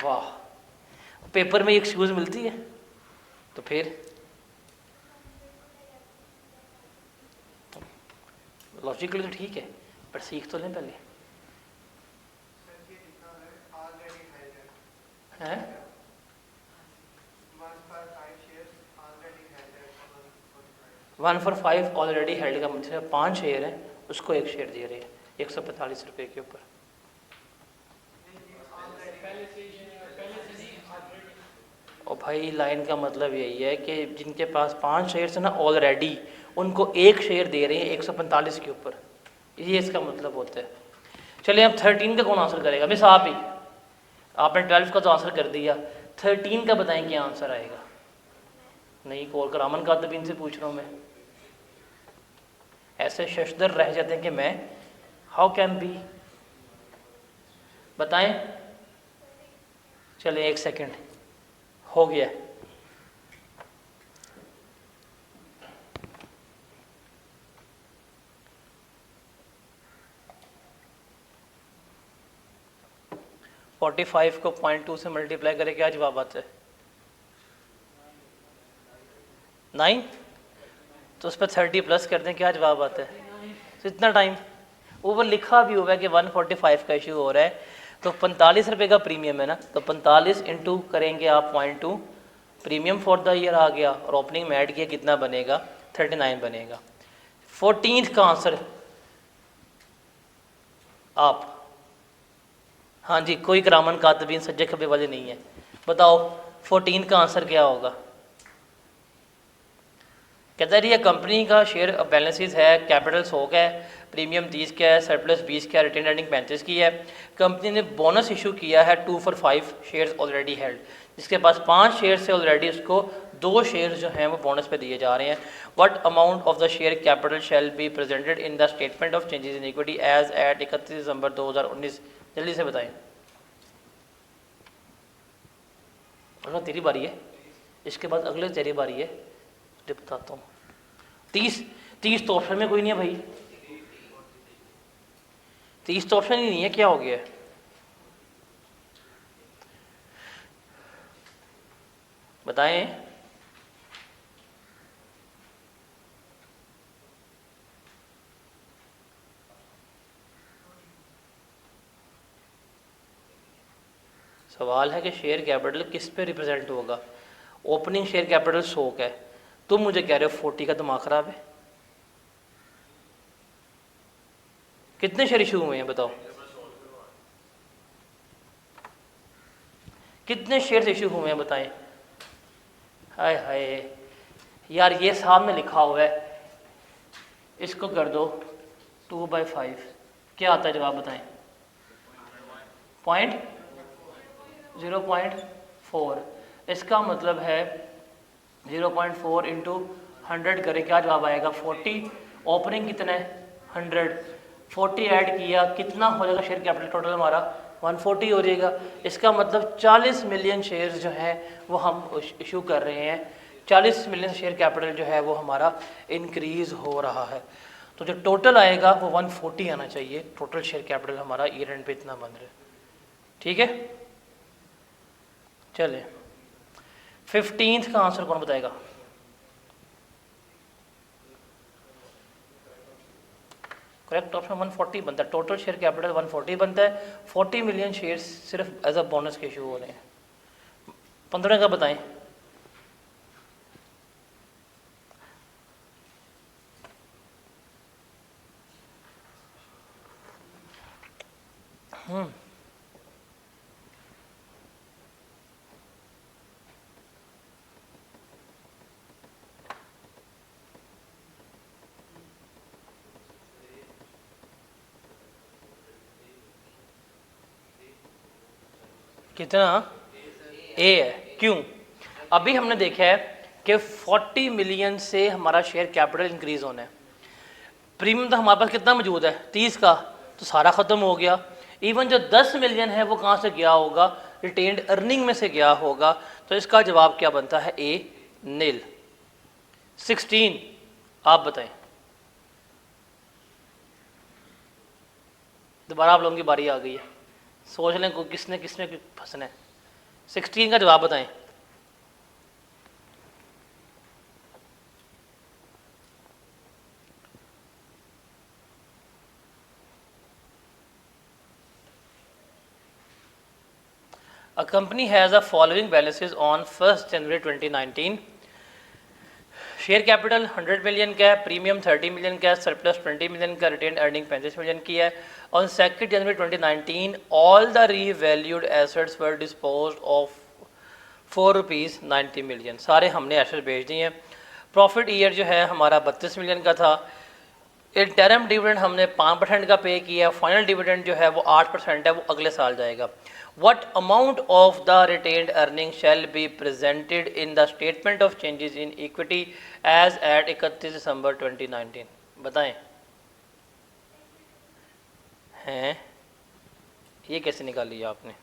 वाह पेपर में एक्सक्यूज मिलती है, तो फिर लॉजिकली तो ठीक है, पर सीख तो लें पहले। हैं 1 for 5 ऑलरेडी हेल्ड का मतलब 5 शेयर हैं, उसको 1 शेयर दे रहे हैं 145 रुपये के ऊपर। और भाई लाइन का मतलब यही है कि जिनके पास 5 शेयर है ना ऑलरेडी, उनको 1 शेयर दे रहे हैं 145 के ऊपर, ये इसका मतलब होता है। चलिए अब 13 का कौन आंसर करेगा? मिस आप ही, आपने 12 का तो आंसर कर दिया, 13 का बताएं क्या आंसर आएगा? नहीं, कॉल कर अमन कातबीन से पूछ रहा हूँ मैं। ऐसे शशदर रह जाते हैं कि मैं हाउ कैन बी, बताएं। चले 1 सेकंड हो गया। फोर्टी 45 को 0.2 से मल्टीप्लाई करें, क्या जवाब आता है? 9। तो उस पर 30 प्लस कर दें, क्या जवाब आता है? तो इतना टाइम ऊपर लिखा भी हुआ है कि 145 का इशू हो रहा है, तो 45 रुपये का प्रीमियम है ना, तो 45 इंटू करेंगे आप 0.2, प्रीमियम फॉर द ईयर आ गया, और ओपनिंग में ऐड किया कितना बनेगा? 39 बनेगा। 14th का आंसर आप, हाँ जी, कोई करामन कातबीन सज्जे खबे वाले नहीं है, बताओ 14 का आंसर क्या होगा? कहता है कंपनी का शेयर बैलेंसेस है, कैपिटल 100 का है, प्रीमियम 30 का है, सरप्लस 20 का है, रिटेन अर्निंग 35 की है। कंपनी ने बोनस इशू किया है 2 for 5 शेयर्स ऑलरेडी हेल्ड, जिसके पास 5 शेयर से ऑलरेडी उसको 2 शेयर जो हैं वो बोनस पे दिए जा रहे हैं। What amount of the share capital shall be presented in the statement of changes in equity as at 31 December 2019? जल्दी से बताएं। अगर तेरी बारी है, इसके बाद अगले तेरी बारी है, मुझे बताता हूँ। 30 तो ऑप्शन में कोई नहीं है भाई, 30 तो ऑप्शन ही नहीं है, क्या हो गया? बताएं। सवाल है कि शेयर कैपिटल किस पे रिप्रेजेंट होगा? ओपनिंग शेयर कैपिटल 100 का है, तुम मुझे कह रहे हो 40 का, दिमाग खराब है? कितने शेयर इशू हुए हैं बताओ? कितने शेयर इशू हुए हैं बताएं? हाय हाय यार, ये सामने लिखा हुआ है, इसको कर दो 2/5, क्या आता है जवाब बताएं? 0.4। इसका मतलब है 0.4 इंटू 100 करें, क्या जवाब आएगा? 40। ओपनिंग कितना है? 100। 40 ऐड किया, कितना हो जाएगा शेयर कैपिटल टोटल हमारा? 140 हो जाएगा। इसका मतलब 40 मिलियन शेयर्स जो हैं वो हम इशू कर रहे हैं, 40 मिलियन शेयर कैपिटल जो है वो हमारा इंक्रीज हो रहा है। तो जो टोटल आएगा वो 140 आना चाहिए, टोटल शेयर कैपिटल हमारा ईयर एंड पे इतना बन रहा है। ठीक है, चले 15th का आंसर कौन बताएगा? करेक्ट ऑप्शन 140 बनता है, टोटल शेयर कैपिटल 140 बनता है। 40 मिलियन शेयर सिर्फ एज अ बोनस के इशू हो रहे हैं। 15 का बताएं। कितना? ए है। क्यों? अभी हमने देखा है कि 40 मिलियन से हमारा शेयर कैपिटल इंक्रीज होना है। प्रीमियम तो हमारे पास कितना मौजूद है? 30 का, तो सारा ख़त्म हो गया। इवन जो 10 मिलियन है वो कहाँ से गया होगा? रिटेन्ड अर्निंग में से गया होगा। तो इसका जवाब क्या बनता है? ए, नील। 16 आप बताएं। दोबारा आप लोगों की बारी आ गई है, सोच लें किसने किसने फंसना है। 16 का जवाब बताएं। A company has a following balances on 1 January 2019। Share capital 100 million का है, प्रीमियम 30 मिलियन का है, सरप्लस 20 मिलियन का, रिटेन अर्निंग 35 मिलियन की है। On 2 January 2019 all the revalued assets were disposed of ₹4.90 million. सारे हमने एसेट बेच दिए हैं। प्रॉफिट ईयर जो है हमारा 32 मिलियन का था। इंटरम डिविडेंड हमने 5% का पे किया। फाइनल डिविडेंड जो है वो 8% है, वो अगले साल जाएगा। What amount of the retained earnings shall be presented in the statement of changes in equity as at 31 December 2019? बताएं। हैं ये कैसे निकाल लिया आपने?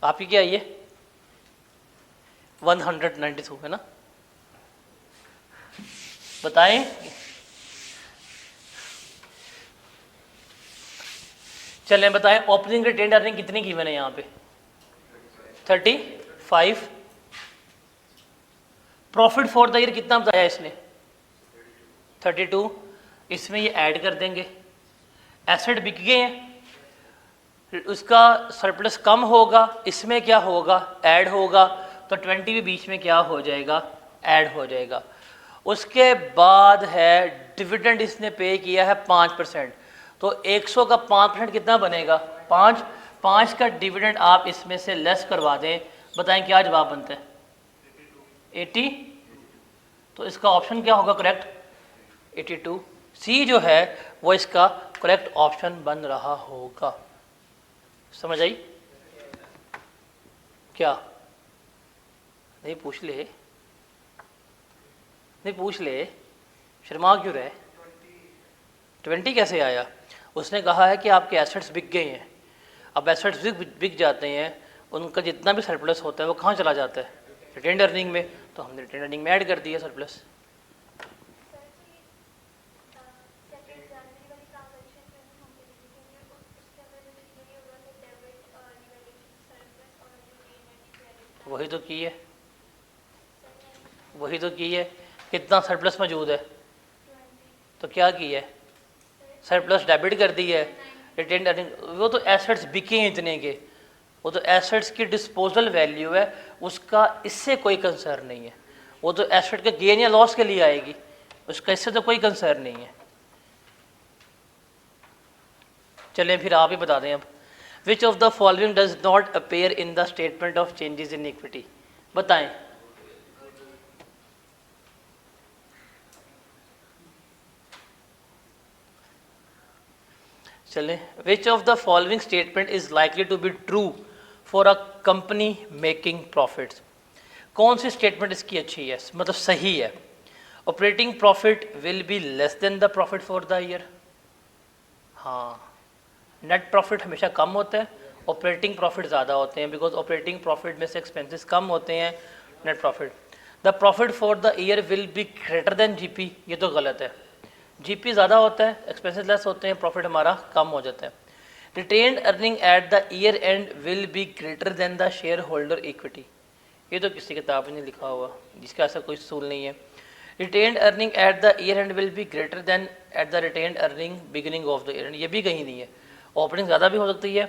आपकी क्या ये 192 है ना? बताएं। चलें बताएं, ओपनिंग रिटेन्ड अर्निंग कितनी गिवन है यहाँ पे? 35। प्रॉफिट फॉर द ईयर कितना बताया इसने? 32। इसमें ये ऐड कर देंगे। एसेट बिक गए हैं, उसका सरप्लस कम होगा, इसमें क्या होगा? ऐड होगा। तो 20 भी बीच में क्या हो जाएगा? ऐड हो जाएगा। उसके बाद है डिविडेंड, इसने पे किया है 5%। तो 100 का 5% कितना बनेगा? 5 का डिविडेंड आप इसमें से लेस करवा दें, बताएं क्या जवाब बनता है? 80। तो इसका ऑप्शन क्या होगा करेक्ट? 82। सी जो है वो इसका करेक्ट ऑप्शन बन रहा होगा। समझ आई क्या? नहीं पूछ ले, नहीं पूछ ले, शर्मा क्यों रहे? 20 कैसे आया? उसने कहा है कि आपके एसेट्स बिक गए हैं। अब एसेट्स बिक जाते हैं, उनका जितना भी सरप्लस होता है वो कहाँ चला जाता है? रिटेन्ड अर्निंग में। तो हमने रिटेन्ड अर्निंग में ऐड कर दिया सरप्लस। वही तो की है, वही तो की है। कितना सरप्लस मौजूद है? तो क्या की है? सरप्लस डेबिट कर दी है। रिटेन्ड अर्निंग, वो तो एसेट्स बिके हैं इतने के, वो तो एसेट्स की डिस्पोजल वैल्यू है, उसका इससे कोई कंसर्न नहीं है। वो तो एसेट के गेन या लॉस के लिए आएगी, उसका इससे तो कोई कंसर्न नहीं है। चलें फिर आप ही बता दें अब। Which of the following does not appear in the statement of changes in equity? बताएं। चलें, which of the following statement is likely to be true for a company making profits? कौन सी स्टेटमेंट इसकी अच्छी है, मतलब सही है? Operating profit will be less than the profit for the year. हाँ, नेट प्रॉफिट हमेशा कम होता है, ऑपरेटिंग प्रॉफिट ज़्यादा होते हैं, बिकॉज ऑपरेटिंग प्रॉफिट में से एक्सपेंसेस कम होते हैं net profit. The profit for the year will be greater than GP, ये तो गलत है। जीपी ज़्यादा होता है, एक्सपेंसेस लेस होते हैं, प्रॉफिट हमारा कम हो जाता है। Retained earning at the year and will be greater than the share holder equity, ये तो किसी किताब में नहीं लिखा हुआ, जिसका ऐसा कोई सूल नहीं है। Retained earning at the year and will be greater than at the retained earning beginning of the year, ये भी कहीं नहीं है। ओपनिंग ज़्यादा भी हो सकती है,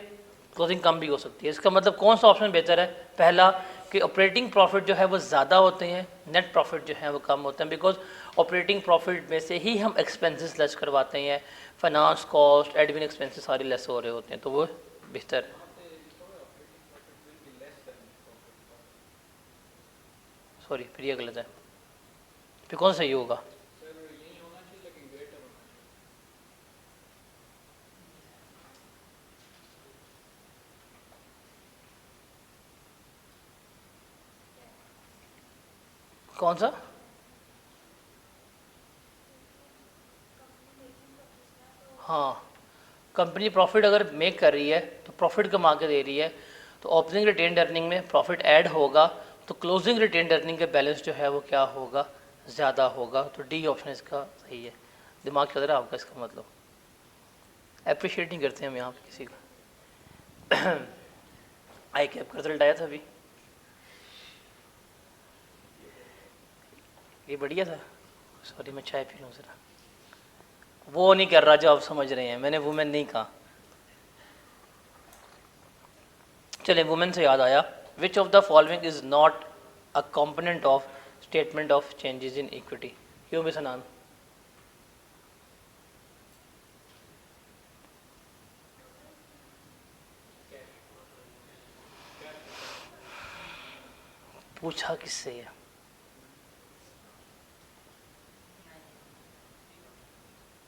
क्लोजिंग कम भी हो सकती है। इसका मतलब कौन सा ऑप्शन बेहतर है? पहला, कि ऑपरेटिंग प्रॉफिट जो है वो ज़्यादा होते हैं, नेट प्रॉफिट जो है वो कम होते हैं, बिकॉज ऑपरेटिंग प्रॉफिट में से ही हम एक्सपेंसेस लेस करवाते हैं, फाइनेंस कॉस्ट, एडमिन एक्सपेंसेस सारे लेस हो रहे होते हैं, तो वो बेहतर है। सॉरी, फिर ये गलत है, फिर कौन सही होगा? कौन सा? हाँ, कंपनी प्रॉफिट अगर मेक कर रही है तो प्रॉफिट कमा के दे रही है, तो ओपनिंग रिटेन्ड अर्निंग में प्रॉफिट ऐड होगा, तो क्लोजिंग रिटेन्ड अर्निंग का बैलेंस जो है वो क्या होगा? ज़्यादा होगा। तो डी ऑप्शन इसका सही है। दिमाग चल रहा है आपका, इसका मतलब अप्रिशिएट नहीं करते हम यहाँ पे किसी का। आई कैप का रिजल्ट आया था अभी, ये बढ़िया था। सॉरी, मैं चाय पी लूँ ज़रा। वो नहीं कर रहा जो आप समझ रहे हैं, मैंने वुमेन नहीं कहा। चलें, वुमेन से याद आया, विच of the following is not a component of statement of changes in equity? क्यों मिस अनान? पूछा किससे है?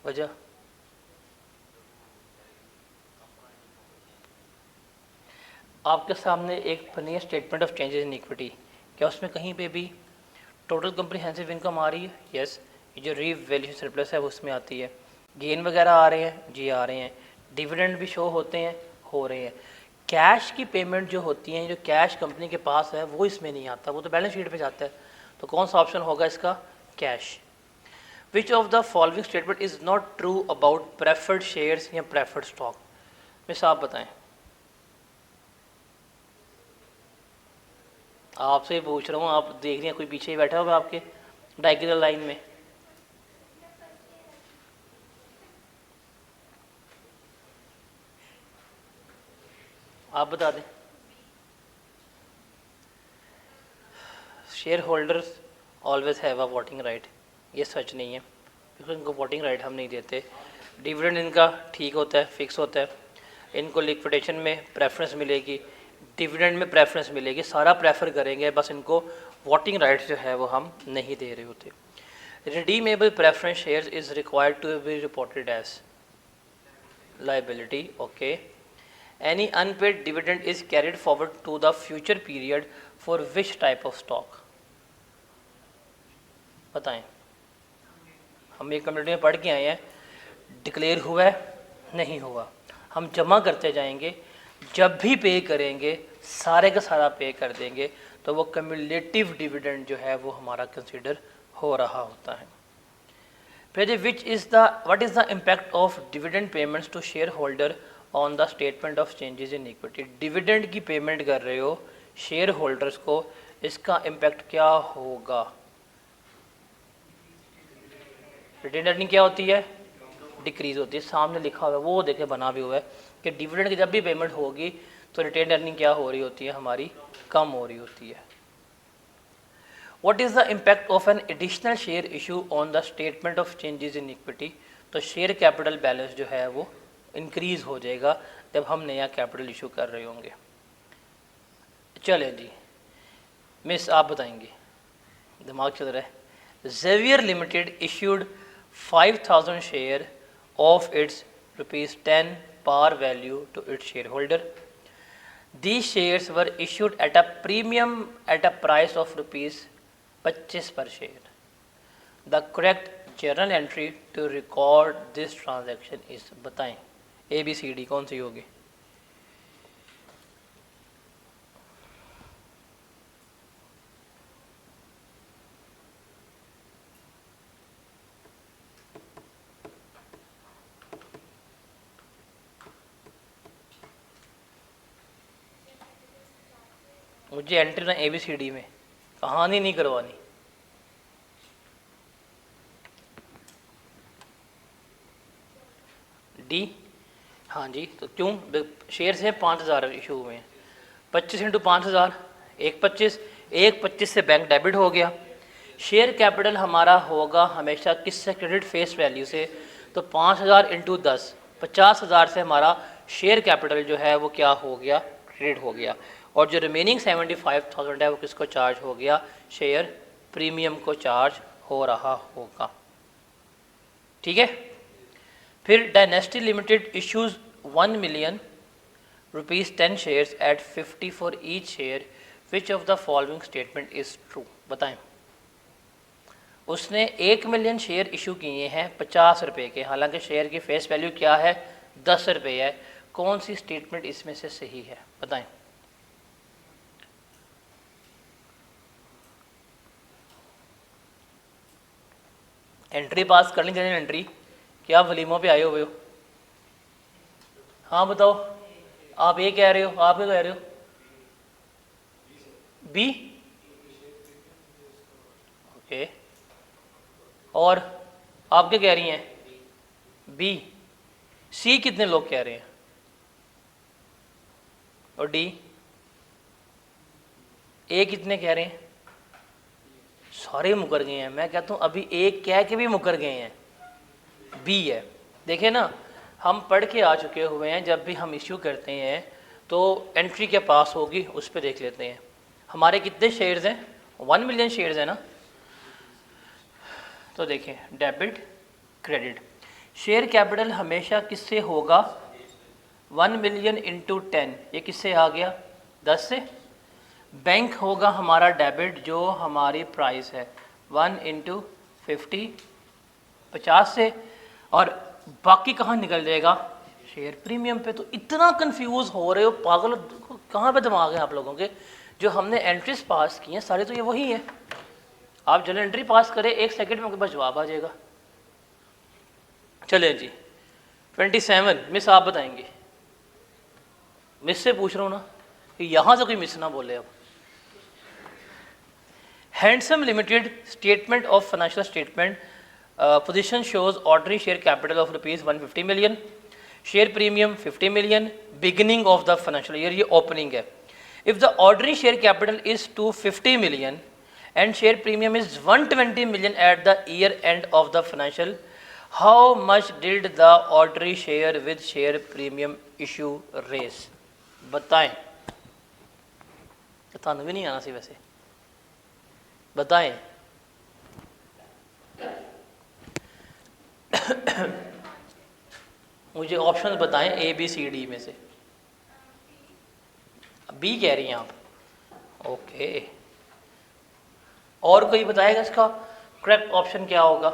वजह आपके सामने एक बनी है statement of changes in equity, क्या उसमें कहीं पे भी टोटल कंप्रीहेंसिव इनकम आ रही है? यस। ये जो रीवैल्यूएशन सरप्लस है वो उसमें आती है। गेन वगैरह आ रहे हैं? जी आ रहे हैं। डिविडेंड भी शो होते हैं? हो रहे हैं। कैश की पेमेंट जो होती है, जो कैश कंपनी के पास है, वो इसमें नहीं आता, वो तो बैलेंस शीट पे जाता है। तो कौन सा ऑप्शन होगा इसका? Cash. Which of the following statement is not true about preferred shares या प्रेफर्ड स्टॉक? मिस आप बताएं। आपसे पूछ रहा हूँ, आप देख रही हैं कोई पीछे ही बैठा हुआ आपके डायगोनल लाइन में? आप बता दें। Share holders always have a voting right, ये सच नहीं है, क्योंकि इनको वोटिंग राइट हम नहीं देते। डिविडेंड इनका ठीक होता है, फिक्स होता है। इनको लिक्विडेशन में प्रेफरेंस मिलेगी, डिविडेंड में प्रेफरेंस मिलेगी, सारा प्रेफर करेंगे, बस इनको वोटिंग राइट जो है वो हम नहीं दे रहे होते। Redeemable preference shares is required to be reported as liability, okay. Any unpaid dividend is carried forward to the future period for which type of stock? बताएं। हम एक कम्युनिटी में पढ़ के आए हैं, डिक्लेयर हुआ है नहीं हुआ, हम जमा करते जाएंगे, जब भी पे करेंगे सारे का सारा पे कर देंगे, तो वो कम्युलेटिव डिविडेंड जो है वो हमारा कंसिडर हो रहा होता है। फिर which is the what is the impact of dividend payments to share holder on the statement of changes in equity? Dividend की पेमेंट कर रहे हो शेयर होल्डर्स को, इसका इम्पैक्ट क्या होगा? रिटेन अर्निंग क्या होती है? डिक्रीज होती है। सामने लिखा हुआ है, वो देखे बना भी हुआ है कि डिविडेंड की जब भी पेमेंट होगी तो रिटेन अर्निंग क्या हो रही होती है? हमारी कम हो रही होती है। What is the impact of an additional share issue on the statement of changes in equity? तो शेयर कैपिटल बैलेंस जो है वो इंक्रीज़ हो जाएगा जब हम नया कैपिटल इशू कर रहे होंगे। चले जी, मिस आप बताएंगे, दिमाग चल रहा है। Xavier limited issued 5000 share of its ₹10 par value to its shareholder. These shares were issued at a premium at a price of ₹25 per share. The correct journal entry to record this transaction is, बताएं ABCD कौन सी होगी? मुझे entry ना ABCD में, कहानी नहीं करवानी। D, हाँ जी, तो क्यों? शेयर से 5000 इशू हुए हैं, 25 इंटू 5000, 125, 125 से बैंक डेबिट हो गया। शेयर कैपिटल हमारा होगा हमेशा किससे? क्रेडिट फेस वैल्यू से। तो 5000 इंटू 10, 50,000 से हमारा शेयर कैपिटल जो है वो क्या हो गया? क्रेडिट हो गया। और जो रिमेनिंग 75,000 है वो किसको चार्ज हो गया? शेयर प्रीमियम को चार्ज हो रहा होगा। ठीक है। फिर dynasty limited issues 1 million ₹10 shares at 50 for each share, which of the following statement is true? बताएं। उसने 1 मिलियन शेयर इशू किए हैं 50 रुपये के, हालांकि शेयर की फेस वैल्यू क्या है? 10 रुपये है। कौन सी स्टेटमेंट इसमें से सही है? बताएं। एंट्री पास करनी चाहिए। एंट्री क्या वलीमों पे आए हुए हो? हाँ बताओ, आप ये कह रहे हो, आप क्या कह रहे हो? B, okay. और आप क्या कह रही हैं? बी। सी कितने लोग कह रहे हैं? और डी? ए कितने कह रहे हैं? सारे मुकर गए हैं। मैं कहता हूँ अभी ए कह के भी मुकर गए हैं, बी है। देखिए ना, हम पढ़ के आ चुके हुए हैं, जब भी हम इश्यू करते हैं तो एंट्री के पास होगी उस पर देख लेते हैं। हमारे कितने शेयर्स हैं? 1 मिलियन शेयर्स है ना। तो देखें, डेबिट क्रेडिट, शेयर कैपिटल हमेशा किससे होगा? 1 मिलियन इंटू 10, ये किससे आ गया? 10 से। बैंक होगा हमारा डेबिट, जो हमारी प्राइस है 1 इंटू 50, 50 से। और बाकी कहाँ निकल जाएगा? शेयर प्रीमियम पे। तो इतना कंफ्यूज हो रहे हो पागल, कहाँ पे दिमाग है आप लोगों के? जो हमने एंट्रीज पास की हैं सारे तो ये वही है। आप जब एंट्री पास करें 1 सेकंड में आपके पास जवाब आ जाएगा। चले जी, 27 मिस आप बताएंगे। मिस से पूछ रहा हूँ ना कि यहाँ से कोई मिस ना बोले। अब handsome limited statement of financial statement, position shows ordinary share capital of ₹150 million, share premium 50 million, beginning of the financial year, ये ओपनिंग है। If the ordinary share capital is 250 million and share premium is 120 million at the year end of the financial, how much did the ordinary share with share premium issue raise? बताएं। ਤੁਹਾਨੂੰ भी नहीं आना सी वैसे, बताएं। मुझे option बताएं A B C D में से। बी कह रही हैं आप, ओके। और कोई बताएगा इसका करेक्ट ऑप्शन क्या होगा?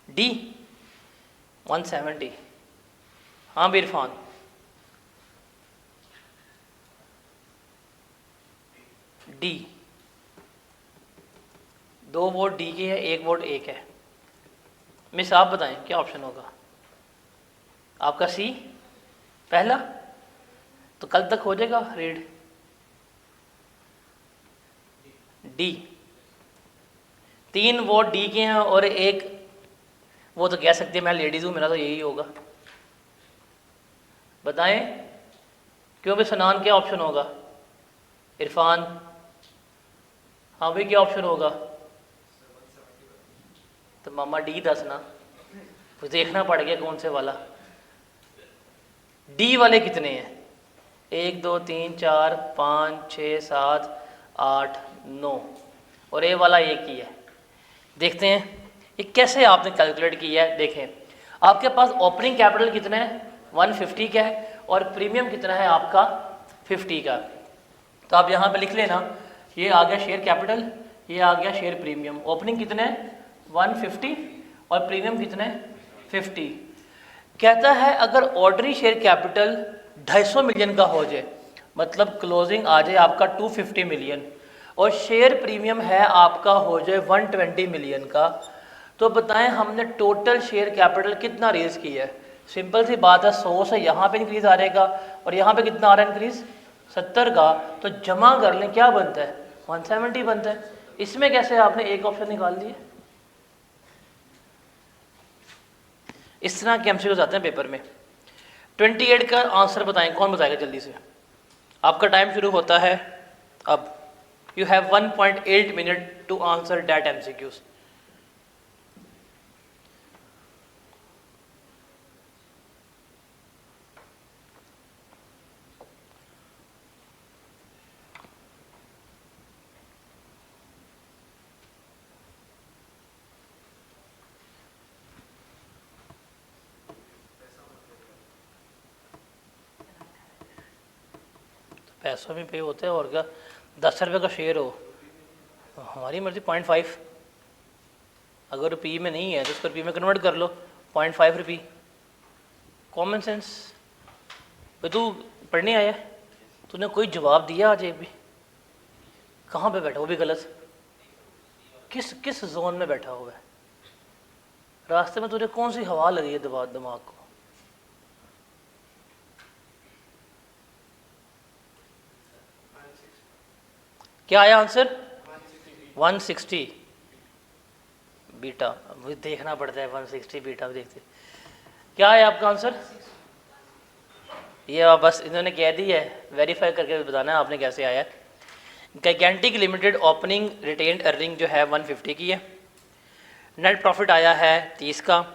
डी 170। हाँ बिरफान, डी। 2 वोट डी के हैं, 1 वोट ए है। मिस आप बताएं क्या ऑप्शन होगा? आपका सी पहला, तो कल तक हो जाएगा रीड। डी, 3 वोट डी के हैं और 1 वो तो कह सकती है मैं लेडीज हूँ, मेरा तो यही होगा। बताएं क्यों भी? सनान क्या ऑप्शन होगा? इरफान, हाँ भाई क्या ऑप्शन होगा? तो मामा डी दसना, कुछ देखना पड़ गया कौन से वाला। डी वाले कितने हैं? 1 2 3 4 5 6 7 8 9 और ए वाला एक ही है। देखते हैं ये कैसे आपने कैलकुलेट किया है। देखें आपके पास ओपनिंग कैपिटल कितना है? 150 का है और प्रीमियम कितना है आपका? 50 का। तो आप यहाँ पे लिख लेना, ये आ गया शेयर कैपिटल, ये आ गया शेयर प्रीमियम। ओपनिंग कितने है? 150 और प्रीमियम कितने? 50। कहता है अगर ऑर्डिनरी शेयर कैपिटल 250 मिलियन का हो जाए, मतलब क्लोजिंग आ जाए आपका 250 मिलियन और शेयर प्रीमियम है आपका हो जाए 120 मिलियन का, तो बताएं हमने टोटल शेयर कैपिटल कितना रेज किया है? सिंपल सी बात है, 100 से यहाँ पे इंक्रीज आ रहेगा और यहाँ पे कितना आ रहा है इंक्रीज? 70 का। तो जमा कर लें, क्या बनता है? 170 बनता है। इसमें कैसे आपने एक ऑप्शन निकाल दिए? इस तरह के एमसीक्यूज आते हैं पेपर में। 28 का आंसर बताएं, कौन बताएगा जल्दी से? आपका टाइम शुरू होता है अब। You have 1.8 minutes to answer that MCQs. पैसों में पे होते हैं और क्या? 10 रुपये का शेयर हो, हमारी मर्जी 0.5। अगर रुपये में नहीं है तो उसको रुपये में कन्वर्ट कर लो, 0.5 रुपये। Common sense. भाई तू पढ़ने आया, तूने कोई जवाब दिया आज एक भी? कहाँ पे बैठा? वो भी गलत। किस जोन में बैठा हुआ है? रास्ते में तुझे कौन सी हवा लगी है दिमाग को? क्या आया आंसर? 160 बीटा। मुझे देखना पड़ता है 160 बीटा भी देखते। क्या है आपका आंसर? ये बस इन्होंने कह दी है, वेरीफाई करके बताना है आपने कैसे आया है। गाइगेंटिक लिमिटेड ओपनिंग रिटेन्ड अर्निंग जो है 150 की है, नेट प्रॉफिट आया है 30 का,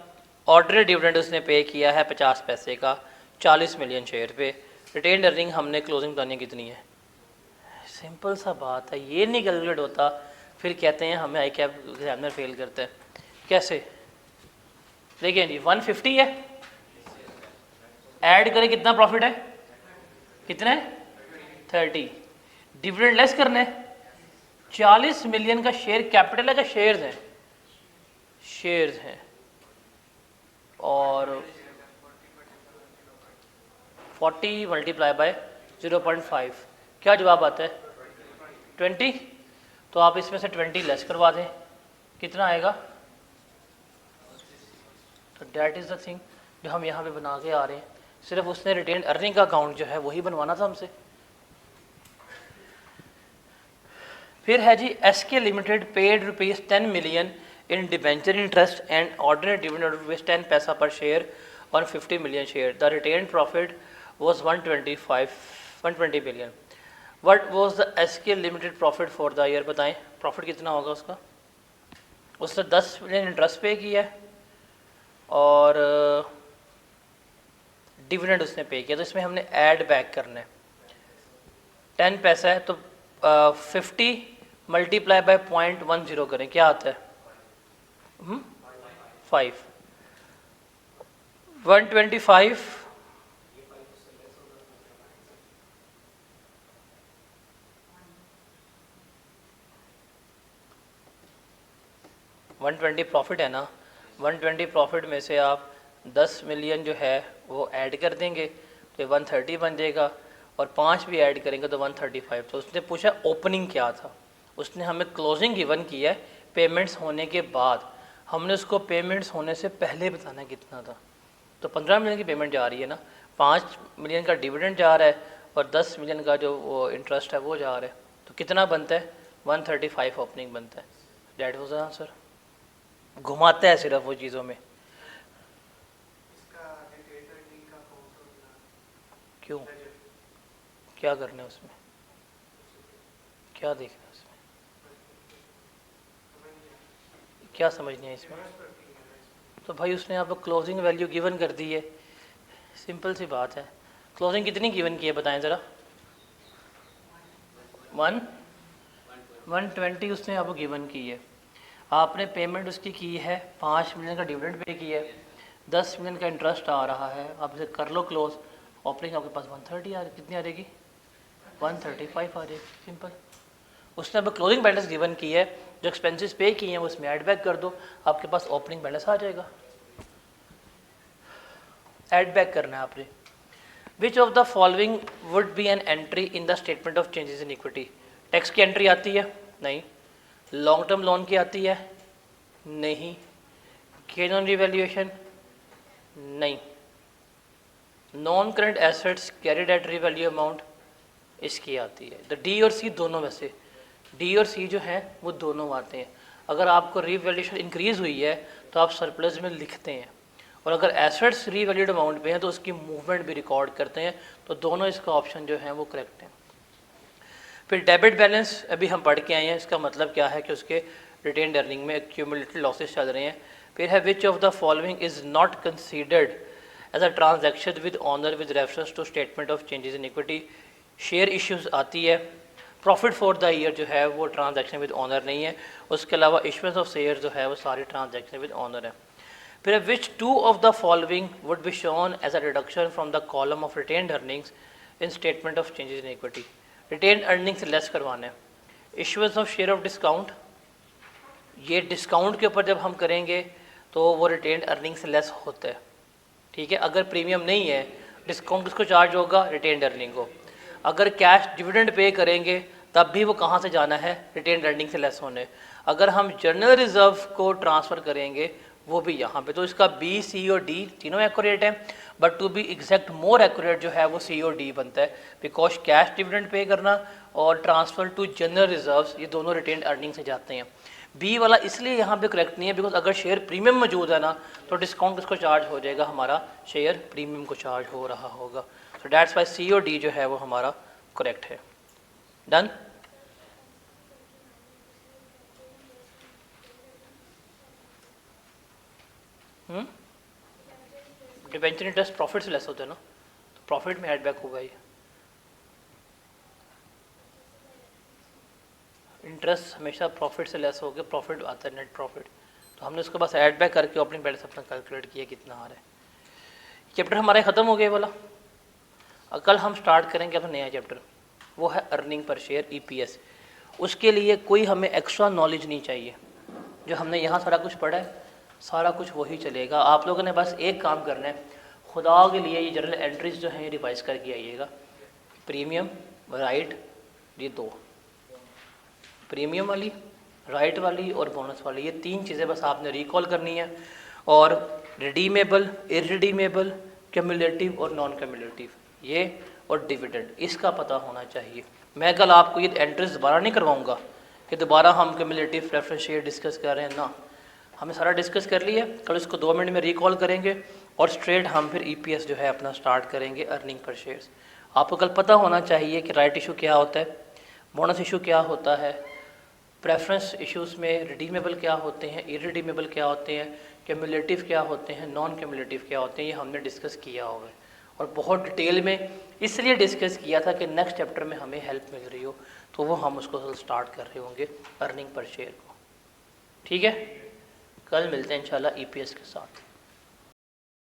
ऑर्डिनरी डिविडेंड उसने पे किया है 50 पैसे का 40 मिलियन शेयर पे। रिटेन्ड अर्निंग हमने क्लोजिंग बतानी कितनी है, सिंपल सा बात है, ये नहीं कैलकुलेट होता, फिर कहते हैं हमें आई कैप एग्जामिनर फेल करते हैं। कैसे देखिए जी 150 है, ऐड करें कितना प्रॉफिट है, कितना है 30, डिविडेंड लेस करना है 40 मिलियन का शेयर कैपिटल है क्या शेयर्स हैं, शेयर्स हैं, और 40 मल्टीप्लाई बाय 0.5 क्या जवाब आता है 20। तो आप इसमें से 20 लेस करवा दें, कितना आएगा, तो डैट इज़ द थिंग जो हम यहाँ पे बना के आ रहे हैं। सिर्फ उसने रिटेन अर्निंग का अकाउंट जो है वही बनवाना था हमसे। फिर है G SK limited paid ₹10 million in debenture interest and ordinary dividend ₹10 paisa per share on 50 million share. The retain profit was 120 billion. What was the SK limited profit for the year, बताएं profit कितना होगा उसका। उसने 10 million interest पे किया है और dividend उसने पे किया, तो इसमें हमने ऐड बैक करना है। 10 पैसा है तो 50 मल्टीप्लाई बाय 0.10 करें, क्या आता है 5, 125 120 प्रॉफिट है ना, 120 प्रॉफिट में से आप 10 मिलियन जो है वो ऐड कर देंगे तो 130 बन जाएगा, और 5 भी ऐड करेंगे तो 135। तो उसने पूछा ओपनिंग क्या था, उसने हमें क्लोजिंग गिवन किया है पेमेंट्स होने के बाद, हमने उसको पेमेंट्स होने से पहले बताना कितना था। तो 15 मिलियन की पेमेंट जा रही है ना, 5 मिलियन का डिविडेंड जा रहा है और 10 मिलियन का जो वो इंटरेस्ट है वो जा रहा है, तो कितना बनता है 135 ओपनिंग बनता है। That was the answer. घुमाता है सिर्फ वो चीज़ों में। क्यों, क्या करना है उसमें, क्या देखना है उसमें, क्या समझना है इसमें। तो भाई उसने आपको क्लोजिंग वैल्यू गिवन कर दी है, सिंपल सी बात है। क्लोजिंग कितनी गिवन की है बताएं ज़रा। 120 उसने आपको गिवन की है, आपने पेमेंट उसकी की है 5 मिलियन का डिविडेंड पे किया है, 10 मिलियन का इंटरेस्ट आ रहा है, आप इसे कर लो क्लोज, ओपनिंग आपके पास 130 आ कितनी आ जाएगी 135 आ जाएगी, सिंपल। उसने अब क्लोजिंग बैलेंस गिवन की है, जो एक्सपेंसेस पे किए हैं वो उसमें ऐड बैक कर दो, आपके पास ओपनिंग बैलेंस आ जाएगा। ऐड बैक करना है आपने। विच of the following would B an entry in the statement of changes in equity. Tax की एंट्री आती है नहीं, लॉन्ग टर्म लोन की आती है नहीं, गेन ऑन रिवैल्यूएशन नहीं, non current assets carried at revalue amount इसकी आती है। तो डी और सी दोनों में से, डी और सी जो हैं वो दोनों आते हैं। अगर आपको रिवैल्यूएशन इंक्रीज़ हुई है तो आप सरप्लस में लिखते हैं, और अगर एसेट्स रीवैल्यूड अमाउंट पे हैं तो उसकी मूवमेंट भी रिकॉर्ड करते हैं, तो दोनों इसका ऑप्शन जो है वो करेक्ट है। फिर डेबिट बैलेंस अभी हम पढ़ के आए हैं, इसका मतलब क्या है कि उसके रिटेन्ड अर्निंग में एक्यूमुलेटेड लॉसेस चल रहे हैं। फिर है which of the following is not considered as a transaction with owner with reference to statement of changes in equity. Share issues आती है, प्रॉफिट फॉर द ईयर जो है वो ट्रांजैक्शन विद ऑनर नहीं है, उसके अलावा इशुएंस ऑफ शेयर जो है वो सारी ट्रांजैक्शन विद ऑनर है। फिर which two of the following would be shown as a reduction from the column of retained earnings in statement of changes in equity. Retain earning से less करवाना है। Issuance of share of discount, ये discount के ऊपर जब हम करेंगे तो वो रिटेन अर्निंग से लेस होता है, ठीक है। अगर प्रीमियम नहीं है डिस्काउंट किसको चार्ज होगा, रिटेन अर्निंग को। अगर कैश डिविडेंड पे करेंगे तब भी वो कहाँ से जाना है, रिटेन अर्निंग से लेस होने। अगर हम जनरल रिजर्व को ट्रांसफ़र करेंगे वो भी यहाँ पे, तो इसका बी सी और डी तीनों एक्यूरेट है, but to be exact more accurate जो है वो सी और डी बनता है, बिकॉज कैश डिविडेंड पे करना और ट्रांसफ़र टू जनरल रिजर्व्स ये दोनों रिटेन अर्निंग से जाते हैं। बी वाला इसलिए यहाँ पे करेक्ट नहीं है बिकॉज अगर शेयर प्रीमियम मौजूद है ना तो डिस्काउंट किसको चार्ज हो जाएगा, हमारा शेयर प्रीमियम को चार्ज हो रहा होगा। सो डैट्स वाई सी और डी जो है वो हमारा करेक्ट है। डन। डिबेंचर इंटरेस्ट प्रॉफिट से लेस होता है ना, तो प्रॉफिट में एडबैक होगा ये। इंटरेस्ट हमेशा प्रॉफिट से लेस होकर प्रॉफिट आता है, नेट प्रॉफिट। तो हमने उसके पास ऐड बैक करके ओपनिंग बैलेंस अपना कैलकुलेट किया कितना आ रहा है। चैप्टर हमारा ख़त्म हो गया वाला। कल हम स्टार्ट करेंगे अपना नया चैप्टर, वो है अर्निंग पर शेयर ईपीएस। उसके लिए कोई हमें एक्स्ट्रा नॉलेज नहीं चाहिए, जो हमने यहाँ सारा कुछ पढ़ा है सारा कुछ वही चलेगा। आप लोगों ने बस एक काम करना है, खुदा के लिए ये जर्नल एंट्रीज जो हैं ये रिवाइज करके आइएगा। प्रीमियम, राइट, ये दो, प्रीमियम वाली, राइट वाली और बोनस वाली, ये तीन चीज़ें बस आपने रिकॉल करनी है। और रिडीमेबल, इररिडीमेबल, क्यूमुलेटिव और नॉन क्यूमुलेटिव, ये और डिविडेंड, इसका पता होना चाहिए। मैं कल आपको ये एंट्रीज दोबारा नहीं करवाऊंगा कि दोबारा हम क्यूमुलेटिव प्रेफरेंस शेयर डिस्कस कर रहे हैं ना, हमने सारा डिस्कस कर लिया। कल इसको 2 मिनट में रिकॉल करेंगे और स्ट्रेट हम फिर ईपीएस जो है अपना स्टार्ट करेंगे, अर्निंग पर शेयर्स। आपको कल पता होना चाहिए कि राइट इशू क्या होता है, बोनस इशू क्या होता है, प्रेफरेंस इश्यूज़ में रिडीमेबल क्या होते हैं, इरिडीमेबल क्या होते हैं, क्यूमुलेटिव क्या होते हैं, नॉन क्यूमुलेटिव क्या होते हैं, ये हमने डिस्कस किया होगा और बहुत डिटेल में इसलिए डिस्कस किया था कि नेक्स्ट चैप्टर में हमें हेल्प मिल रही हो, तो वो हम उसको स्टार्ट कर रहे होंगे अर्निंग पर शेयर को। ठीक है, कल मिलते हैं इंशाल्लाह ईपीएस के साथ।